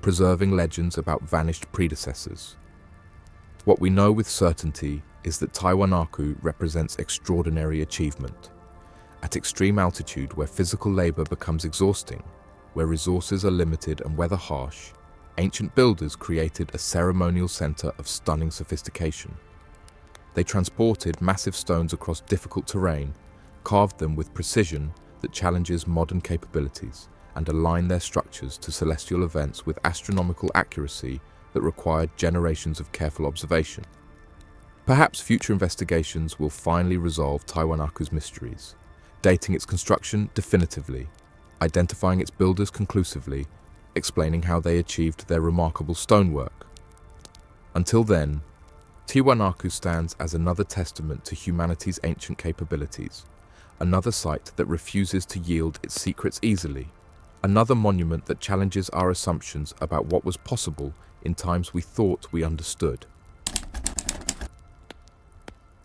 preserving legends about vanished predecessors. What we know with certainty is that Tiwanaku represents extraordinary achievement. At extreme altitude, where physical labor becomes exhausting, where resources are limited and weather harsh, ancient builders created a ceremonial center of stunning sophistication. They transported massive stones across difficult terrain, carved them with precision that challenges modern capabilities, and aligned their structures to celestial events with astronomical accuracy that required generations of careful observation. Perhaps future investigations will finally resolve Tiwanaku's mysteries, dating its construction definitively, identifying its builders conclusively, explaining how they achieved their remarkable stonework. Until then, Tiwanaku stands as another testament to humanity's ancient capabilities, another site that refuses to yield its secrets easily, another monument that challenges our assumptions about what was possible in times we thought we understood.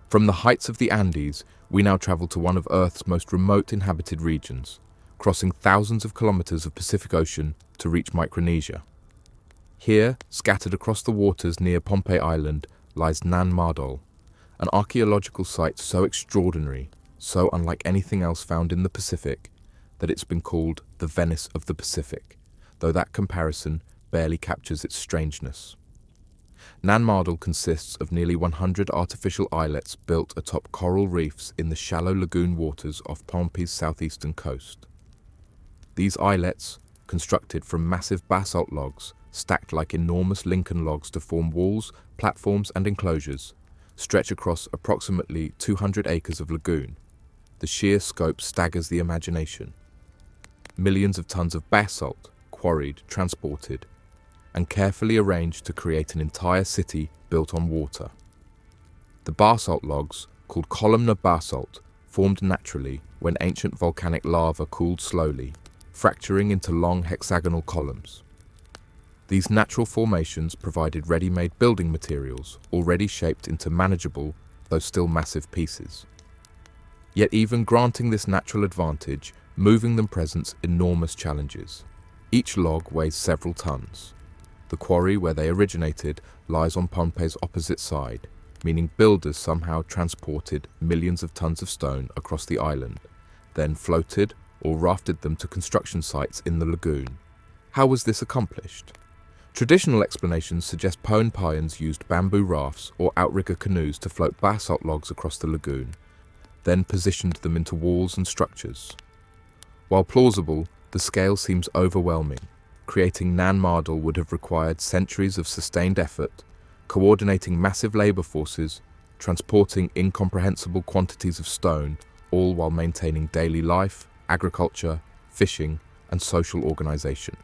From the heights of the Andes, we now travel to one of Earth's most remote inhabited regions, crossing thousands of kilometers of Pacific Ocean to reach Micronesia. Here, scattered across the waters near Pohnpei Island, lies Nan Madol, an archaeological site so extraordinary, so unlike anything else found in the Pacific, that it's been called the Venice of the Pacific, though that comparison barely captures its strangeness. Nan Madol consists of nearly 100 artificial islets built atop coral reefs in the shallow lagoon waters off Pohnpei's southeastern coast. These islets, constructed from massive basalt logs, stacked like enormous Lincoln logs to form walls, platforms and enclosures, stretch across approximately 200 acres of lagoon. The sheer scope staggers the imagination. Millions of tons of basalt, quarried, transported, and carefully arranged to create an entire city built on water. The basalt logs, called columnar basalt, formed naturally when ancient volcanic lava cooled slowly, fracturing into long hexagonal columns. These natural formations provided ready-made building materials, already shaped into manageable, though still massive pieces. Yet even granting this natural advantage, moving them presents enormous challenges. Each log weighs several tons. The quarry where they originated lies on Pohnpei's opposite side, meaning builders somehow transported millions of tons of stone across the island, then floated or rafted them to construction sites in the lagoon. How was this accomplished? Traditional explanations suggest Pohnpeians used bamboo rafts or outrigger canoes to float basalt logs across the lagoon, then positioned them into walls and structures. While plausible, the scale seems overwhelming. Creating Nan Madol would have required centuries of sustained effort, coordinating massive labor forces, transporting incomprehensible quantities of stone, all while maintaining daily life, agriculture, fishing, and social organization.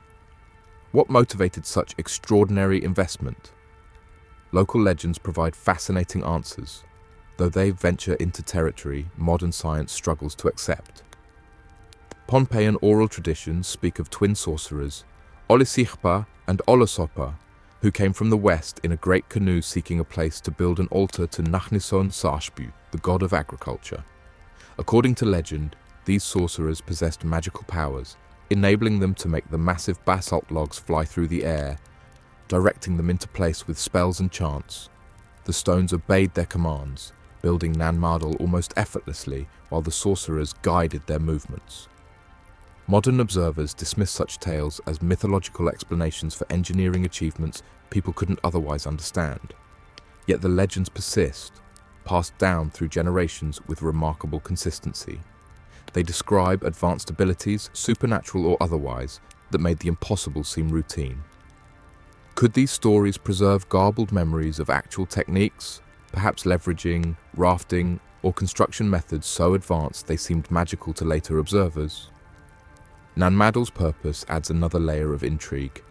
What motivated such extraordinary investment? Local legends provide fascinating answers. though they venture into territory modern science struggles to accept. Pohnpeian oral traditions speak of twin sorcerers, Olisihpa and Olosopa, who came from the west in a great canoe seeking a place to build an altar to Nachnison Saashbu, the god of agriculture. According to legend, these sorcerers possessed magical powers, enabling them to make the massive basalt logs fly through the air, directing them into place with spells and chants. The stones obeyed their commands, building Nan Madol almost effortlessly while the sorcerers guided their movements. Modern observers dismiss such tales as mythological explanations for engineering achievements people couldn't otherwise understand. Yet the legends persist, passed down through generations with remarkable consistency. They describe advanced abilities, supernatural or otherwise, that made the impossible seem routine. Could these stories preserve garbled memories of actual techniques, perhaps leveraging, rafting, or construction methods so advanced they seemed magical to later observers? Nan Madol's purpose adds another layer of intrigue.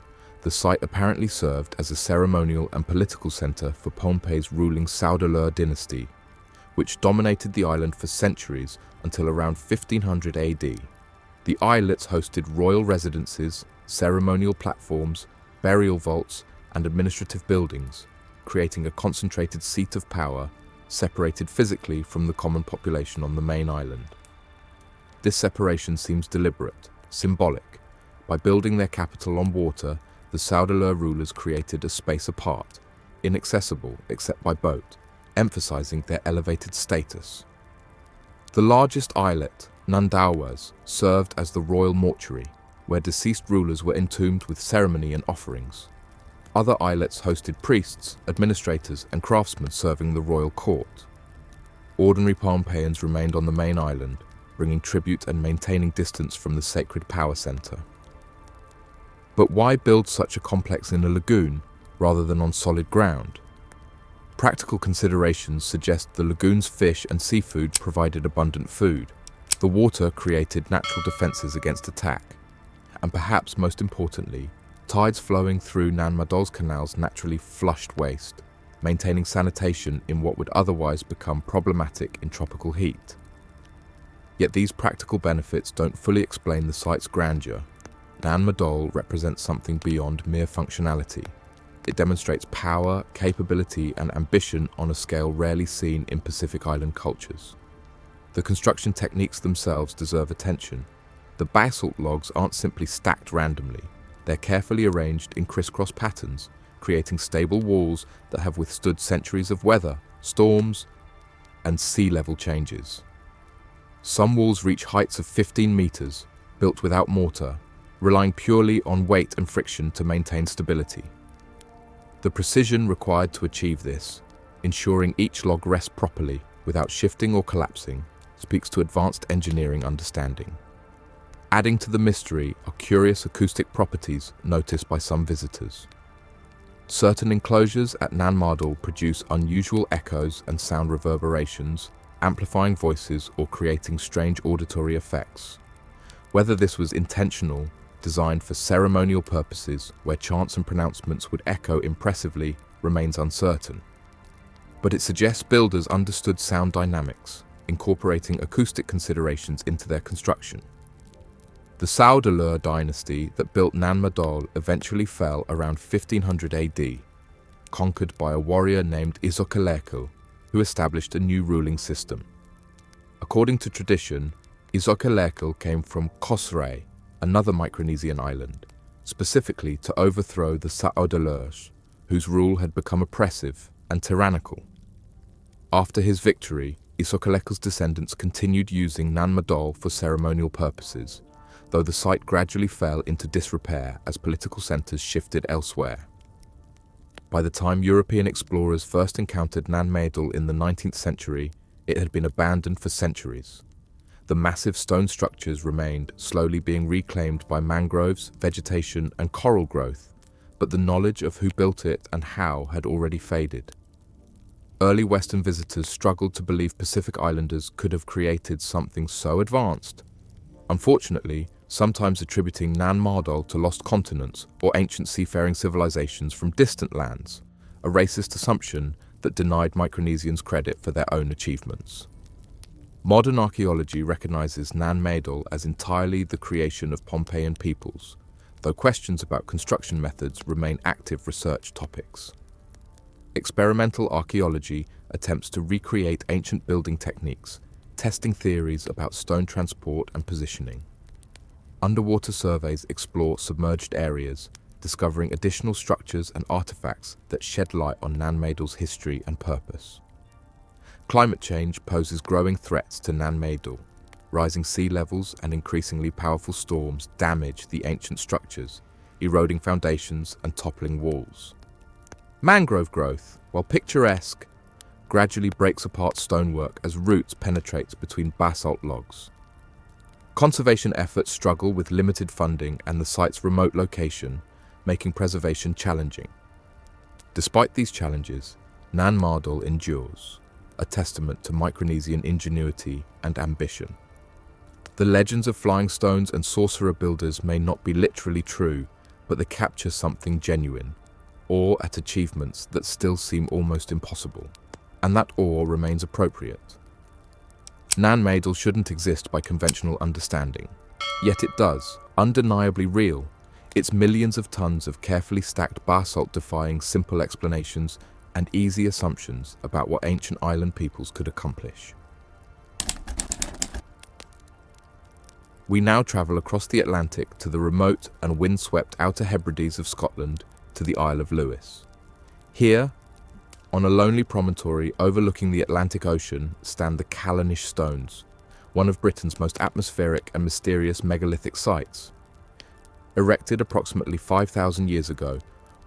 The site apparently served as a ceremonial and political center for Pohnpei's ruling Saudalur dynasty, which dominated the island for centuries until around 1500 AD. The islets hosted royal residences, ceremonial platforms, burial vaults, and administrative buildings, creating a concentrated seat of power, separated physically from the common population on the main island. This separation seems deliberate, symbolic. By building their capital on water, the Saudalur rulers created a space apart, inaccessible except by boat, emphasizing their elevated status. The largest islet, Nandauwas, served as the royal mortuary, where deceased rulers were entombed with ceremony and offerings. Other islets hosted priests, administrators, and craftsmen serving the royal court. Ordinary Pohnpeians remained on the main island, bringing tribute and maintaining distance from the sacred power center. But why build such a complex in a lagoon rather than on solid ground? Practical considerations suggest the lagoon's fish and seafood provided abundant food. The water created natural defenses against attack. And perhaps most importantly, tides flowing through Nan Madol's canals naturally flushed waste, maintaining sanitation in what would otherwise become problematic in tropical heat. Yet these practical benefits don't fully explain the site's grandeur. Nan Madol represents something beyond mere functionality. It demonstrates power, capability, and ambition on a scale rarely seen in Pacific Island cultures. The construction techniques themselves deserve attention. The basalt logs aren't simply stacked randomly. They're carefully arranged in crisscross patterns, creating stable walls that have withstood centuries of weather, storms, and sea level changes. Some walls reach heights of 15 meters, built without mortar, relying purely on weight and friction to maintain stability. The precision required to achieve this, ensuring each log rests properly without shifting or collapsing, speaks to advanced engineering understanding. Adding to the mystery are curious acoustic properties noticed by some visitors. Certain enclosures at Nan Madol produce unusual echoes and sound reverberations, amplifying voices or creating strange auditory effects. Whether this was intentional, designed for ceremonial purposes where chants and pronouncements would echo impressively, remains uncertain. But it suggests builders understood sound dynamics, incorporating acoustic considerations into their construction. The Saudalur dynasty that built Nan Madol eventually fell around 1500 AD, conquered by a warrior named Izokalekal, who established a new ruling system. According to tradition, Izokalekal came from Khosrae, another Micronesian island, specifically to overthrow the Saudalurs, whose rule had become oppressive and tyrannical. After his victory, Isokalekal's descendants continued using Nan Madol for ceremonial purposes, though the site gradually fell into disrepair as political centers shifted elsewhere. By the time European explorers first encountered Nan Madol in the 19th century, it had been abandoned for centuries. The massive stone structures remained, slowly being reclaimed by mangroves, vegetation, and coral growth, but the knowledge of who built it and how had already faded. Early Western visitors struggled to believe Pacific Islanders could have created something so advanced. Unfortunately, sometimes attributing Nan Madol to lost continents or ancient seafaring civilizations from distant lands, a racist assumption that denied Micronesians credit for their own achievements. Modern archaeology recognizes Nan Madol as entirely the creation of Pompeian peoples, though questions about construction methods remain active research topics. Experimental archaeology attempts to recreate ancient building techniques, testing theories about stone transport and positioning. Underwater surveys explore submerged areas, discovering additional structures and artifacts that shed light on Nan Madol's history and purpose. Climate change poses growing threats to Nan Madol. Rising sea levels and increasingly powerful storms damage the ancient structures, eroding foundations and toppling walls. Mangrove growth, while picturesque, gradually breaks apart stonework as roots penetrate between basalt logs. Conservation efforts struggle with limited funding and the site's remote location, making preservation challenging. Despite these challenges, Nan Madol endures, a testament to Micronesian ingenuity and ambition. The legends of flying stones and sorcerer builders may not be literally true, but they capture something genuine, awe at achievements that still seem almost impossible, and that awe remains appropriate. Nan Madol shouldn't exist by conventional understanding, yet it does, undeniably real. Its millions of tons of carefully stacked basalt defying simple explanations and easy assumptions about what ancient island peoples could accomplish. We now travel across the Atlantic to the remote and windswept Outer Hebrides of Scotland to the Isle of Lewis. Here, on a lonely promontory overlooking the Atlantic Ocean, stand the Callanish stones, one of Britain's most atmospheric and mysterious megalithic sites. Erected approximately 5,000 years ago,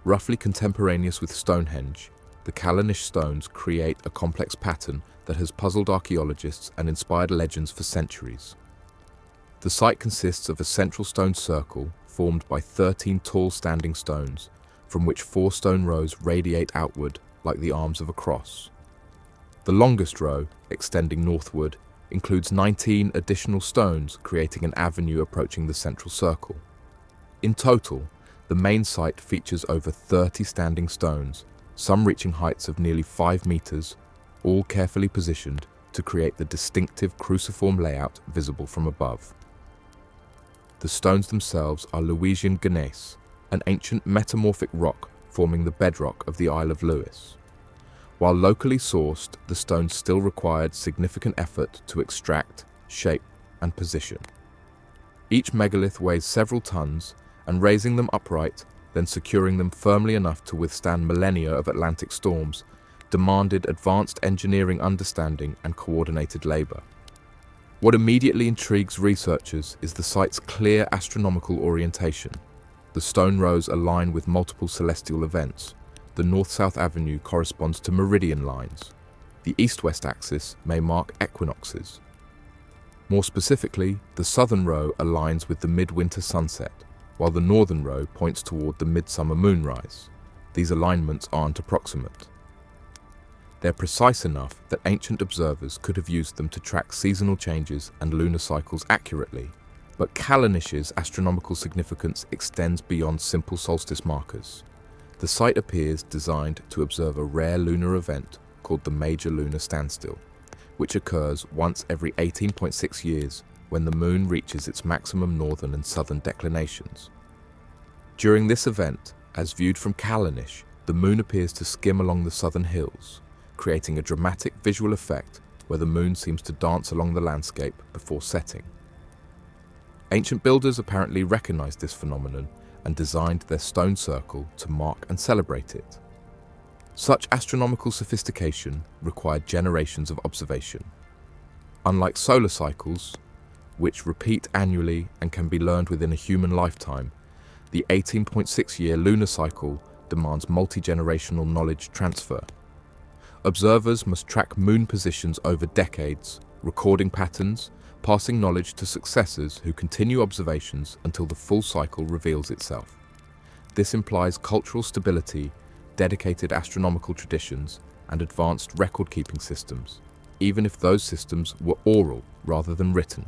roughly contemporaneous with Stonehenge, the Callanish stones create a complex pattern that has puzzled archaeologists and inspired legends for centuries. The site consists of a central stone circle formed by 13 tall standing stones, from which 4 stone rows radiate outward like the arms of a cross. The longest row, extending northward, includes 19 additional stones, creating an avenue approaching the central circle. In total, the main site features over 30 standing stones, some reaching heights of nearly 5 meters, all carefully positioned to create the distinctive cruciform layout visible from above. The stones themselves are Lewisian gneiss, an ancient metamorphic rock forming the bedrock of the Isle of Lewis. While locally sourced, the stones still required significant effort to extract, shape, and position. Each megalith weighs several tons, and raising them upright, then securing them firmly enough to withstand millennia of Atlantic storms, demanded advanced engineering understanding and coordinated labor. What immediately intrigues researchers is the site's clear astronomical orientation. The stone rows align with multiple celestial events. The north-south avenue corresponds to meridian lines. The east-west axis may mark equinoxes. More specifically, the southern row aligns with the midwinter sunset, while the northern row points toward the midsummer moonrise. These alignments aren't approximate. They're precise enough that ancient observers could have used them to track seasonal changes and lunar cycles accurately, but Callanish's astronomical significance extends beyond simple solstice markers. The site appears designed to observe a rare lunar event called the Major Lunar Standstill, which occurs once every 18.6 years when the moon reaches its maximum northern and southern declinations. During this event, as viewed from Callanish, the moon appears to skim along the southern hills, creating a dramatic visual effect where the moon seems to dance along the landscape before setting. Ancient builders apparently recognized this phenomenon and designed their stone circle to mark and celebrate it. Such astronomical sophistication required generations of observation. Unlike solar cycles, which repeat annually and can be learned within a human lifetime, the 18.6-year lunar cycle demands multi-generational knowledge transfer. Observers must track moon positions over decades, recording patterns, passing knowledge to successors who continue observations until the full cycle reveals itself. This implies cultural stability, dedicated astronomical traditions, and advanced record-keeping systems, even if those systems were oral rather than written.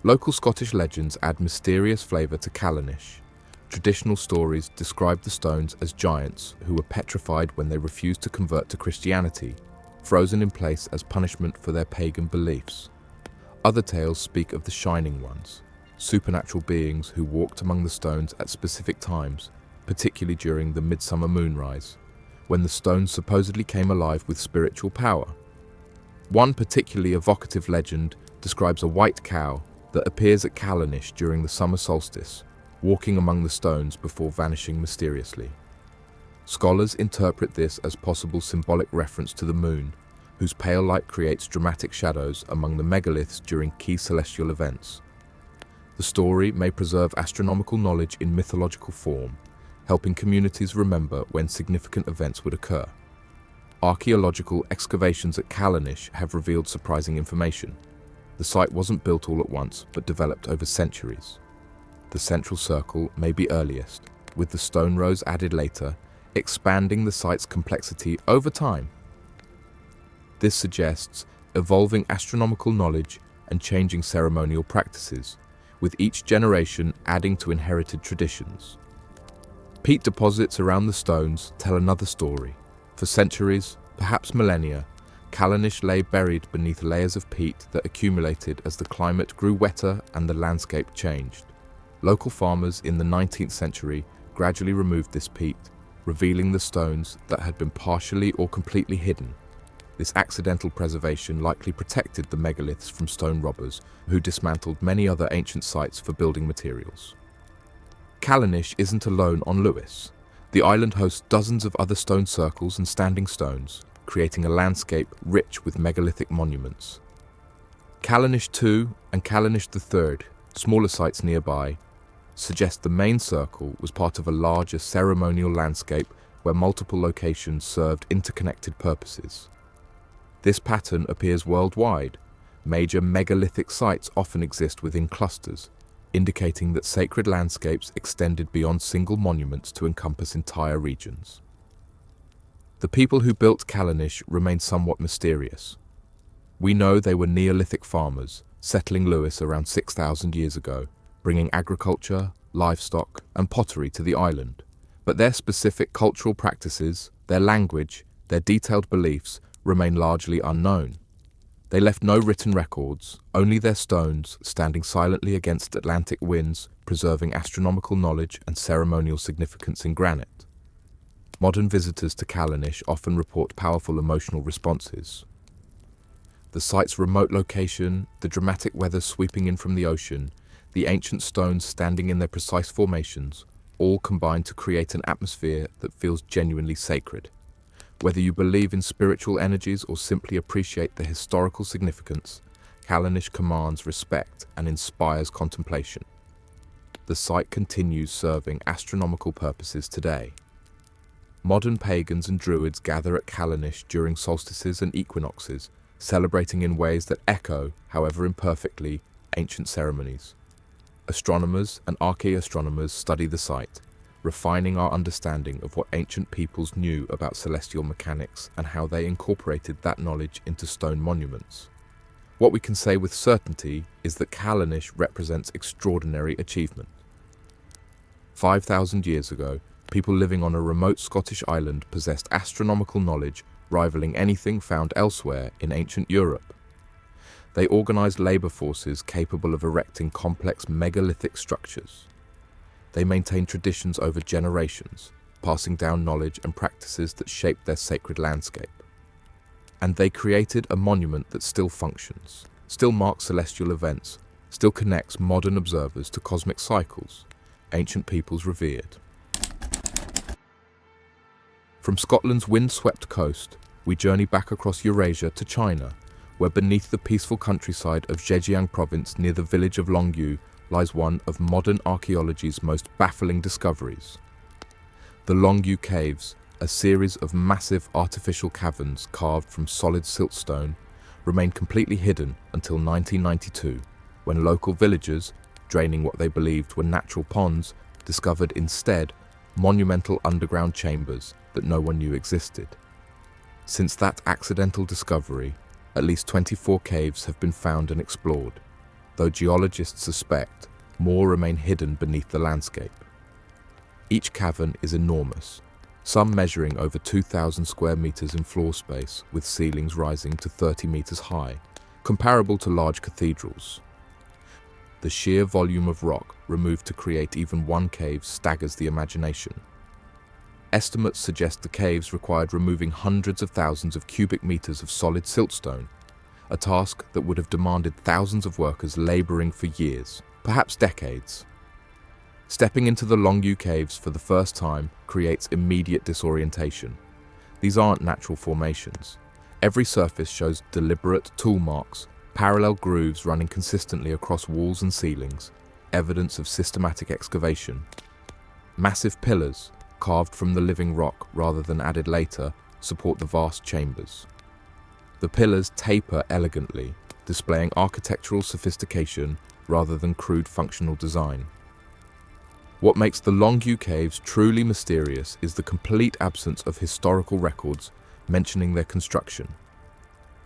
Local Scottish legends add mysterious flavour to Callanish. Traditional stories describe the stones as giants who were petrified when they refused to convert to Christianity, frozen in place as punishment for their pagan beliefs. Other tales speak of the Shining Ones, supernatural beings who walked among the stones at specific times, particularly during the midsummer moonrise, when the stones supposedly came alive with spiritual power. One particularly evocative legend describes a white cow that appears at Callanish during the summer solstice, walking among the stones before vanishing mysteriously. Scholars interpret this as possible symbolic reference to the moon, whose pale light creates dramatic shadows among the megaliths during key celestial events. The story may preserve astronomical knowledge in mythological form, helping communities remember when significant events would occur. Archaeological excavations at Callanish have revealed surprising information. The site wasn't built all at once, but developed over centuries. The central circle may be earliest, with the stone rows added later, expanding the site's complexity over time. This suggests evolving astronomical knowledge and changing ceremonial practices, with each generation adding to inherited traditions. Peat deposits around the stones tell another story. For centuries, perhaps millennia, Callanish lay buried beneath layers of peat that accumulated as the climate grew wetter and the landscape changed. Local farmers in the 19th century gradually removed this peat, revealing the stones that had been partially or completely hidden. This accidental preservation likely protected the megaliths from stone robbers, who dismantled many other ancient sites for building materials. Callanish isn't alone on Lewis. The island hosts dozens of other stone circles and standing stones, creating a landscape rich with megalithic monuments. Callanish II and Callanish III, smaller sites nearby, suggest the main circle was part of a larger ceremonial landscape where multiple locations served interconnected purposes. This pattern appears worldwide. Major megalithic sites often exist within clusters, indicating that sacred landscapes extended beyond single monuments to encompass entire regions. The people who built Callanish remain somewhat mysterious. We know they were Neolithic farmers, settling Lewis around 6,000 years ago, bringing agriculture, livestock, and pottery to the island. But their specific cultural practices, their language, their detailed beliefs remain largely unknown. They left no written records, only their stones standing silently against Atlantic winds, preserving astronomical knowledge and ceremonial significance in granite. Modern visitors to Callanish often report powerful emotional responses. The site's remote location, the dramatic weather sweeping in from the ocean, the ancient stones standing in their precise formations, all combine to create an atmosphere that feels genuinely sacred. Whether you believe in spiritual energies or simply appreciate the historical significance, Callanish commands respect and inspires contemplation. The site continues serving astronomical purposes today. Modern pagans and druids gather at Callanish during solstices and equinoxes, celebrating in ways that echo, however imperfectly, ancient ceremonies. Astronomers and archaeoastronomers study the site, refining our understanding of what ancient peoples knew about celestial mechanics and how they incorporated that knowledge into stone monuments. What we can say with certainty is that Callanish represents extraordinary achievement. 5,000 years ago, people living on a remote Scottish island possessed astronomical knowledge rivaling anything found elsewhere in ancient Europe. They organized labor forces capable of erecting complex megalithic structures. They maintained traditions over generations, passing down knowledge and practices that shaped their sacred landscape. And they created a monument that still functions, still marks celestial events, still connects modern observers to cosmic cycles ancient peoples revered. From Scotland's wind-swept coast, we journey back across Eurasia to China, where beneath the peaceful countryside of Zhejiang province near the village of Longyou lies one of modern archaeology's most baffling discoveries. The Longyou Caves, a series of massive artificial caverns carved from solid siltstone, remained completely hidden until 1992, when local villagers, draining what they believed were natural ponds, discovered instead monumental underground chambers that no one knew existed. Since that accidental discovery, at least 24 caves have been found and explored, though geologists suspect more remain hidden beneath the landscape. Each cavern is enormous, some measuring over 2,000 square meters in floor space with ceilings rising to 30 meters high, comparable to large cathedrals. The sheer volume of rock removed to create even one cave staggers the imagination. Estimates suggest the caves required removing hundreds of thousands of cubic meters of solid siltstone, a task that would have demanded thousands of workers laboring for years, perhaps decades. Stepping into the Longyou Caves for the first time creates immediate disorientation. These aren't natural formations. Every surface shows deliberate tool marks, parallel grooves running consistently across walls and ceilings, evidence of systematic excavation. Massive pillars, carved from the living rock rather than added later, support the vast chambers. The pillars taper elegantly, displaying architectural sophistication rather than crude functional design. What makes the Longyou Caves truly mysterious is the complete absence of historical records mentioning their construction.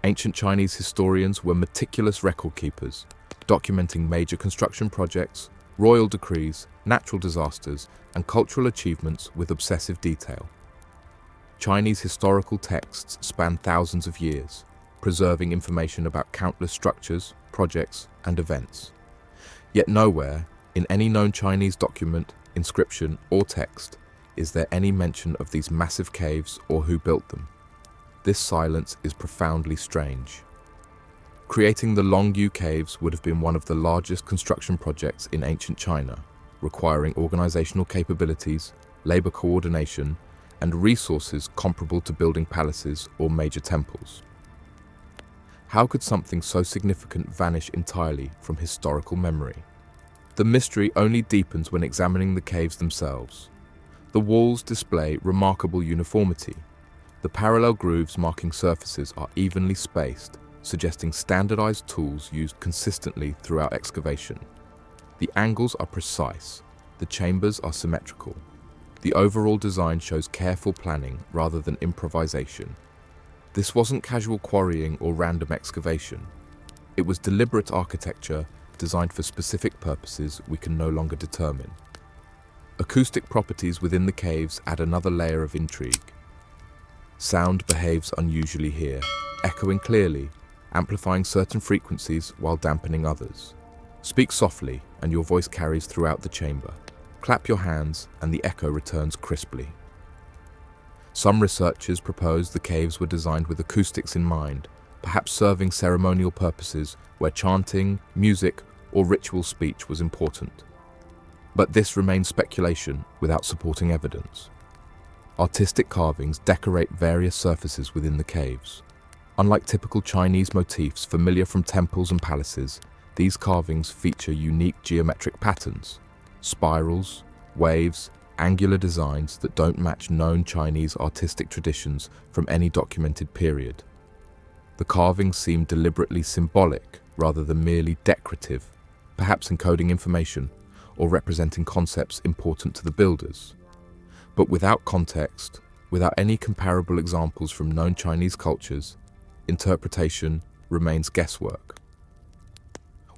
Ancient Chinese historians were meticulous record keepers, documenting major construction projects, royal decrees, natural disasters, and cultural achievements with obsessive detail. Chinese historical texts span thousands of years, preserving information about countless structures, projects, and events. Yet nowhere, in any known Chinese document, inscription, or text, is there any mention of these massive caves or who built them. This silence is profoundly strange. Creating the Longyou Caves would have been one of the largest construction projects in ancient China, requiring organizational capabilities, labor coordination, and resources comparable to building palaces or major temples. How could something so significant vanish entirely from historical memory? The mystery only deepens when examining the caves themselves. The walls display remarkable uniformity. The parallel grooves marking surfaces are evenly spaced, suggesting standardized tools used consistently throughout excavation. The angles are precise. The chambers are symmetrical. The overall design shows careful planning rather than improvisation. This wasn't casual quarrying or random excavation. It was deliberate architecture designed for specific purposes we can no longer determine. Acoustic properties within the caves add another layer of intrigue. Sound behaves unusually here, echoing clearly, amplifying certain frequencies while dampening others. Speak softly, and your voice carries throughout the chamber. Clap your hands, and the echo returns crisply. Some researchers propose the caves were designed with acoustics in mind, perhaps serving ceremonial purposes where chanting, music, or ritual speech was important. But this remains speculation without supporting evidence. Artistic carvings decorate various surfaces within the caves. Unlike typical Chinese motifs familiar from temples and palaces, these carvings feature unique geometric patterns, spirals, waves, angular designs that don't match known Chinese artistic traditions from any documented period. The carvings seem deliberately symbolic rather than merely decorative, perhaps encoding information or representing concepts important to the builders. But without context, without any comparable examples from known Chinese cultures, interpretation remains guesswork.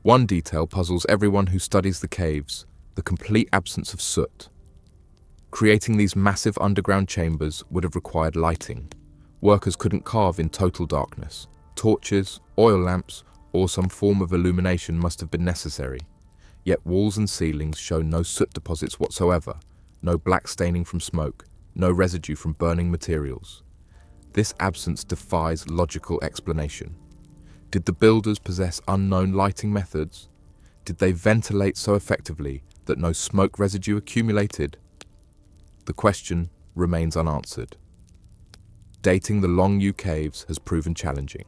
One detail puzzles everyone who studies the caves: the complete absence of soot. Creating these massive underground chambers would have required lighting. Workers couldn't carve in total darkness. Torches, oil lamps, or some form of illumination must have been necessary. Yet walls and ceilings show no soot deposits whatsoever, no black staining from smoke, no residue from burning materials. This absence defies logical explanation. Did the builders possess unknown lighting methods? Did they ventilate so effectively that no smoke residue accumulated? The question remains unanswered. Dating the Longyou Caves has proven challenging.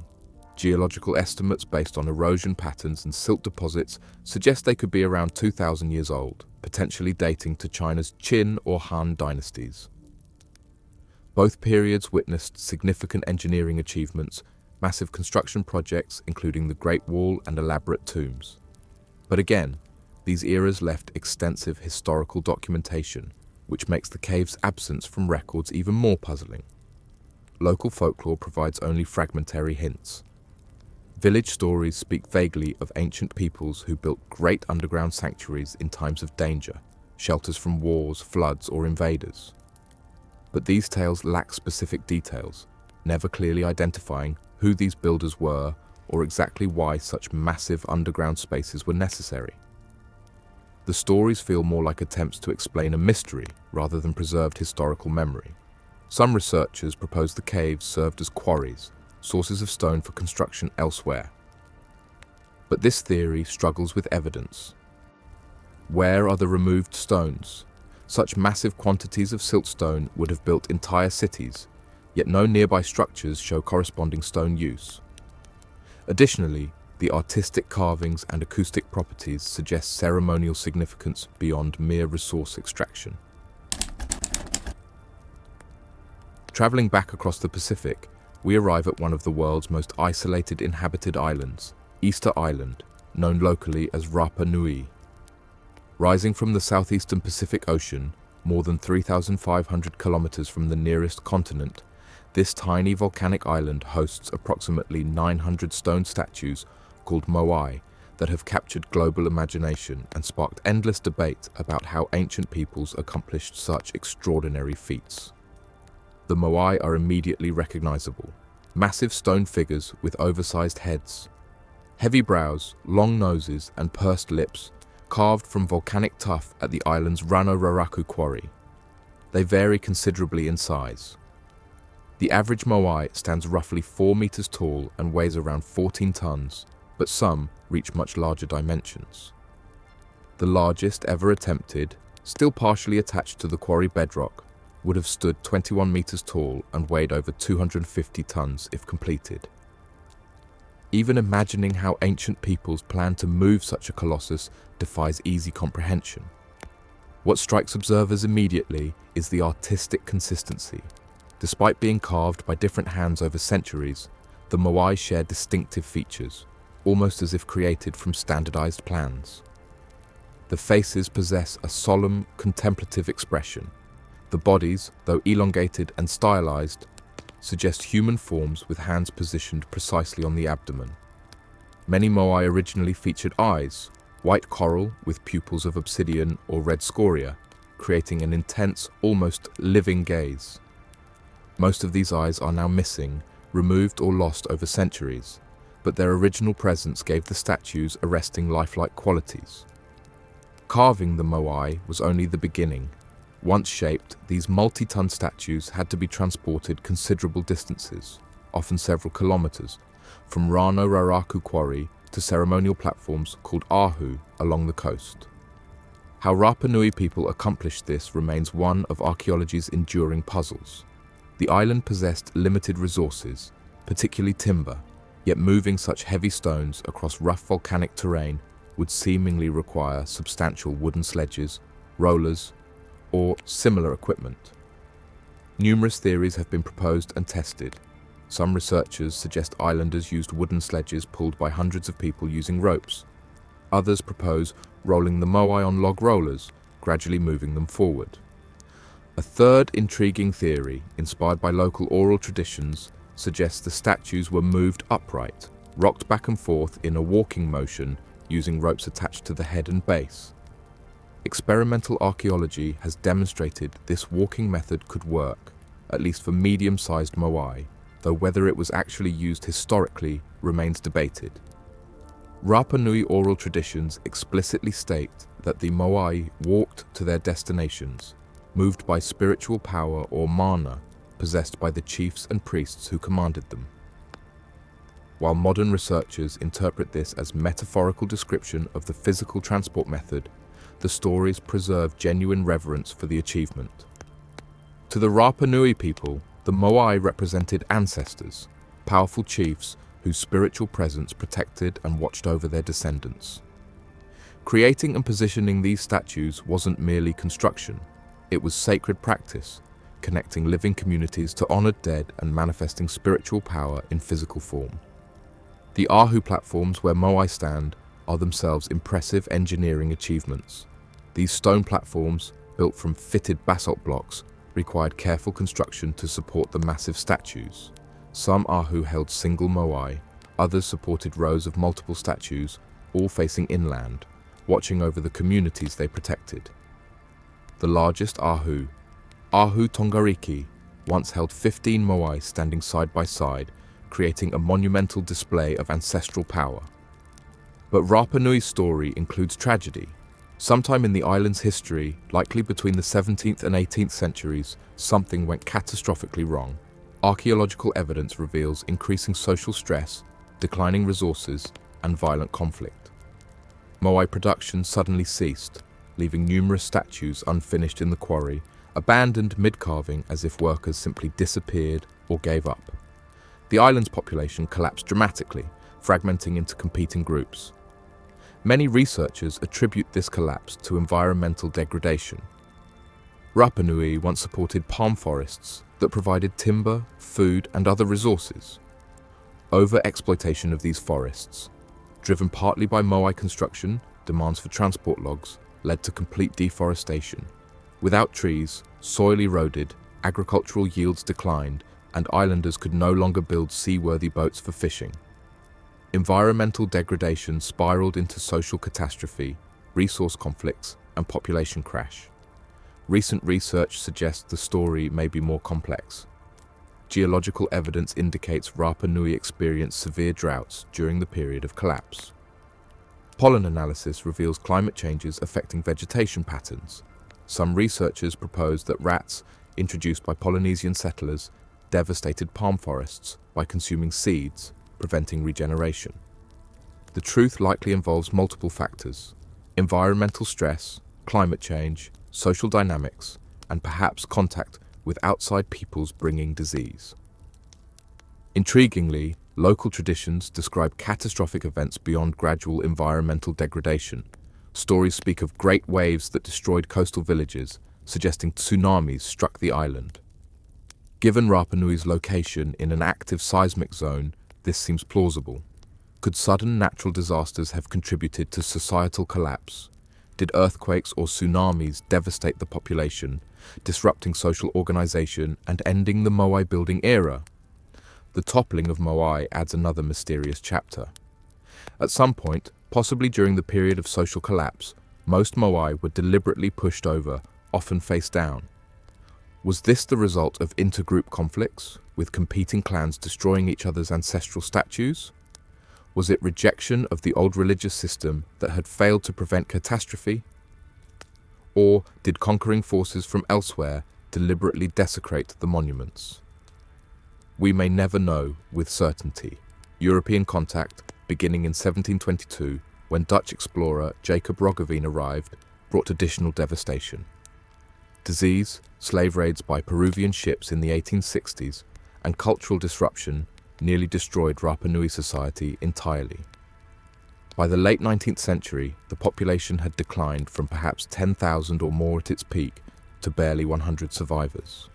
Geological estimates based on erosion patterns and silt deposits suggest they could be around 2,000 years old, potentially dating to China's Qin or Han dynasties. Both periods witnessed significant engineering achievements, massive construction projects including the Great Wall and elaborate tombs. But again, these eras left extensive historical documentation, which makes the cave's absence from records even more puzzling. Local folklore provides only fragmentary hints. Village stories speak vaguely of ancient peoples who built great underground sanctuaries in times of danger, shelters from wars, floods, or invaders. But these tales lack specific details, never clearly identifying who these builders were or exactly why such massive underground spaces were necessary. The stories feel more like attempts to explain a mystery rather than preserved historical memory. Some researchers propose the caves served as quarries, sources of stone for construction elsewhere. But this theory struggles with evidence. Where are the removed stones? Such massive quantities of siltstone would have built entire cities, yet no nearby structures show corresponding stone use. Additionally, the artistic carvings and acoustic properties suggest ceremonial significance beyond mere resource extraction. Traveling back across the Pacific, we arrive at one of the world's most isolated inhabited islands, Easter Island, known locally as Rapa Nui. Rising from the southeastern Pacific Ocean, more than 3,500 kilometers from the nearest continent, this tiny volcanic island hosts approximately 900 stone statues called Moai that have captured global imagination and sparked endless debate about how ancient peoples accomplished such extraordinary feats. The Moai are immediately recognizable. Massive stone figures with oversized heads, heavy brows, long noses, and pursed lips, carved from volcanic tuff at the island's Rano Raraku quarry. They vary considerably in size. The average Moai stands roughly 4 meters tall and weighs around 14 tons, but some reach much larger dimensions. The largest ever attempted, still partially attached to the quarry bedrock, would have stood 21 meters tall and weighed over 250 tons if completed. Even imagining how ancient peoples planned to move such a colossus defies easy comprehension. What strikes observers immediately is the artistic consistency. Despite being carved by different hands over centuries, the Moai share distinctive features, almost as if created from standardized plans. The faces possess a solemn, contemplative expression. The bodies, though elongated and stylized, suggest human forms with hands positioned precisely on the abdomen. Many Moai originally featured eyes, white coral with pupils of obsidian or red scoria, creating an intense, almost living gaze. Most of these eyes are now missing, removed or lost over centuries, but their original presence gave the statues arresting lifelike qualities. Carving the Moai was only the beginning. Once shaped, these multi-ton statues had to be transported considerable distances, often several kilometers, from Rano Raraku quarry to ceremonial platforms called ahu along the coast. How Rapa Nui people accomplished this remains one of archaeology's enduring puzzles. The island possessed limited resources, particularly timber, yet moving such heavy stones across rough volcanic terrain would seemingly require substantial wooden sledges, rollers, or similar equipment. Numerous theories have been proposed and tested. Some researchers suggest islanders used wooden sledges pulled by hundreds of people using ropes. Others propose rolling the Moai on log rollers, gradually moving them forward. A third intriguing theory, inspired by local oral traditions, suggests the statues were moved upright, rocked back and forth in a walking motion using ropes attached to the head and base. Experimental archaeology has demonstrated this walking method could work, at least for medium-sized Moai, though whether it was actually used historically remains debated. Rapa Nui oral traditions explicitly state that the Moai walked to their destinations, moved by spiritual power or mana, possessed by the chiefs and priests who commanded them. While modern researchers interpret this as metaphorical description of the physical transport method, the stories preserve genuine reverence for the achievement. To the Rapa Nui people, the Moai represented ancestors, powerful chiefs whose spiritual presence protected and watched over their descendants. Creating and positioning these statues wasn't merely construction, it was sacred practice, connecting living communities to honored dead and manifesting spiritual power in physical form. The ahu platforms where Moai stand are themselves impressive engineering achievements. These stone platforms, built from fitted basalt blocks, required careful construction to support the massive statues. Some ahu held single Moai, others supported rows of multiple statues, all facing inland, watching over the communities they protected. the largest Ahu, Ahu Tongariki, once held 15 Moai standing side by side, creating a monumental display of ancestral power. But Rapa Nui's story includes tragedy. Sometime in the island's history, likely between the 17th and 18th centuries, something went catastrophically wrong. Archaeological evidence reveals increasing social stress, declining resources, and violent conflict. Moai production suddenly ceased, leaving numerous statues unfinished in the quarry, abandoned mid-carving as if workers simply disappeared or gave up. The island's population collapsed dramatically, fragmenting into competing groups. Many researchers attribute this collapse to environmental degradation. Rapa Nui once supported palm forests that provided timber, food, and other resources. Over-exploitation of these forests, driven partly by Moai construction, demands for transport logs, led to complete deforestation. Without trees, soil eroded, agricultural yields declined, and islanders could no longer build seaworthy boats for fishing. Environmental degradation spiraled into social catastrophe, resource conflicts, and population crash. Recent research suggests the story may be more complex. Geological evidence indicates Rapa Nui experienced severe droughts during the period of collapse. Pollen analysis reveals climate changes affecting vegetation patterns. Some researchers propose that rats, introduced by Polynesian settlers, devastated palm forests by consuming seeds, preventing regeneration. The truth likely involves multiple factors: environmental stress, climate change, social dynamics, and perhaps contact with outside peoples bringing disease. Intriguingly, local traditions describe catastrophic events beyond gradual environmental degradation. Stories speak of great waves that destroyed coastal villages, suggesting tsunamis struck the island. Given Rapa Nui's location in an active seismic zone, this seems plausible. Could sudden natural disasters have contributed to societal collapse? Did earthquakes or tsunamis devastate the population, disrupting social organization and ending the Moai building era? The toppling of Moai adds another mysterious chapter. At some point, possibly during the period of social collapse, most Moai were deliberately pushed over, often face down. Was this the result of intergroup conflicts, with competing clans destroying each other's ancestral statues? Was it rejection of the old religious system that had failed to prevent catastrophe? Or did conquering forces from elsewhere deliberately desecrate the monuments? We may never know with certainty. European contact, beginning in 1722, when Dutch explorer Jacob Roggeveen arrived, brought additional devastation. Disease, slave raids by Peruvian ships in the 1860s, and cultural disruption nearly destroyed Rapa Nui society entirely. By the late 19th century, the population had declined from perhaps 10,000 or more at its peak to barely 100 survivors.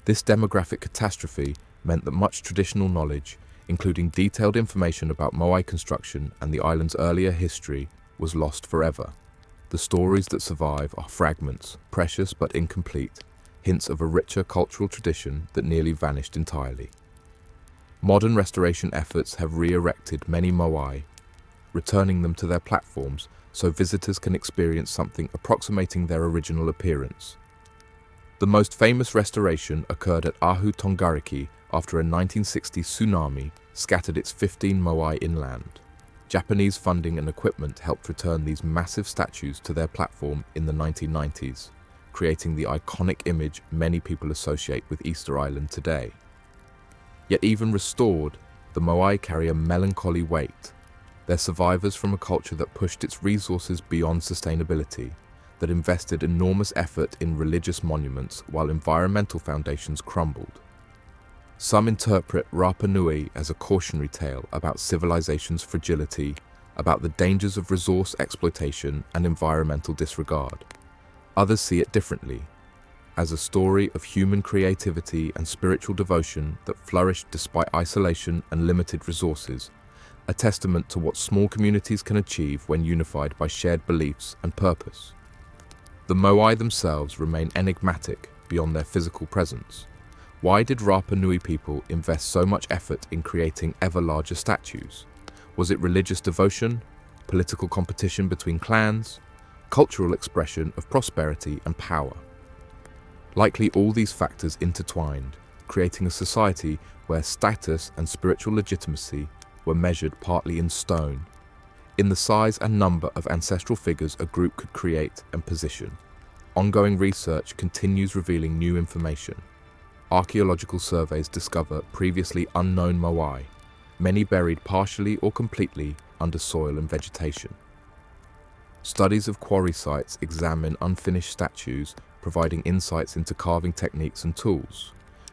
This demographic catastrophe meant that much traditional knowledge, including detailed information about Moai construction and the island's earlier history, was lost forever. The stories that survive are fragments, precious but incomplete, hints of a richer cultural tradition that nearly vanished entirely. Modern restoration efforts have re-erected many Moai, returning them to their platforms so visitors can experience something approximating their original appearance. The most famous restoration occurred at Ahu Tongariki after a 1960 tsunami scattered its 15 Moai inland. Japanese funding and equipment helped return these massive statues to their platform in the 1990s, creating the iconic image many people associate with Easter Island today. Yet even restored, the Moai carry a melancholy weight. They're survivors from a culture that pushed its resources beyond sustainability, that invested enormous effort in religious monuments while environmental foundations crumbled. Some interpret Rapa Nui as a cautionary tale about civilization's fragility, about the dangers of resource exploitation and environmental disregard. Others see it differently, as a story of human creativity and spiritual devotion that flourished despite isolation and limited resources, a testament to what small communities can achieve when unified by shared beliefs and purpose. The Moai themselves remain enigmatic beyond their physical presence. Why did Rapa Nui people invest so much effort in creating ever larger statues? Was it religious devotion, political competition between clans, cultural expression of prosperity and power. Likely all these factors intertwined, creating a society where status and spiritual legitimacy were measured partly in stone, in the size and number of ancestral figures a group could create and position. Ongoing research continues revealing new information. Archaeological surveys discover previously unknown Moai, many buried partially or completely under soil and vegetation. Studies of quarry sites examine unfinished statues, providing insights into carving techniques and tools.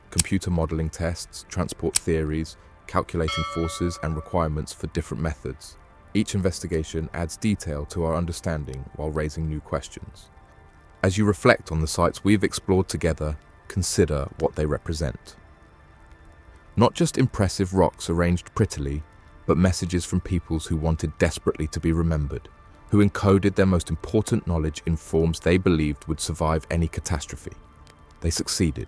Computer modeling tests, transport theories, calculating forces and requirements for different methods. Each investigation adds detail to our understanding while raising new questions. As you reflect on the sites we've explored together, consider what they represent. Not just impressive rocks arranged prettily, but messages from peoples who wanted desperately to be remembered, who encoded their most important knowledge in forms they believed would survive any catastrophe. They succeeded.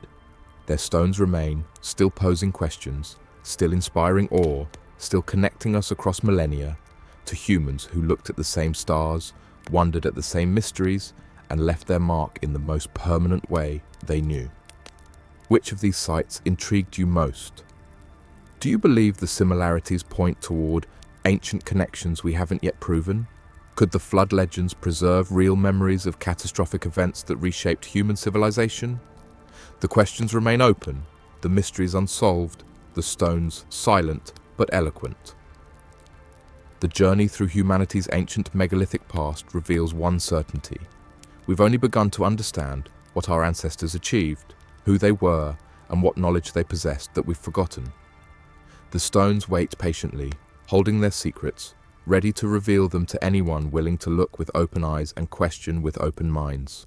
Their stones remain, still posing questions, still inspiring awe, still connecting us across millennia to humans who looked at the same stars, wondered at the same mysteries, and left their mark in the most permanent way they knew. Which of these sites intrigued you most? Do you believe the similarities point toward ancient connections we haven't yet proven? Could the flood legends preserve real memories of catastrophic events that reshaped human civilization? The questions remain open, the mysteries unsolved, the stones silent but eloquent. The journey through humanity's ancient megalithic past reveals one certainty. We've only begun to understand what our ancestors achieved, who they were, and what knowledge they possessed that we've forgotten. The stones wait patiently, holding their secrets, ready to reveal them to anyone willing to look with open eyes and question with open minds.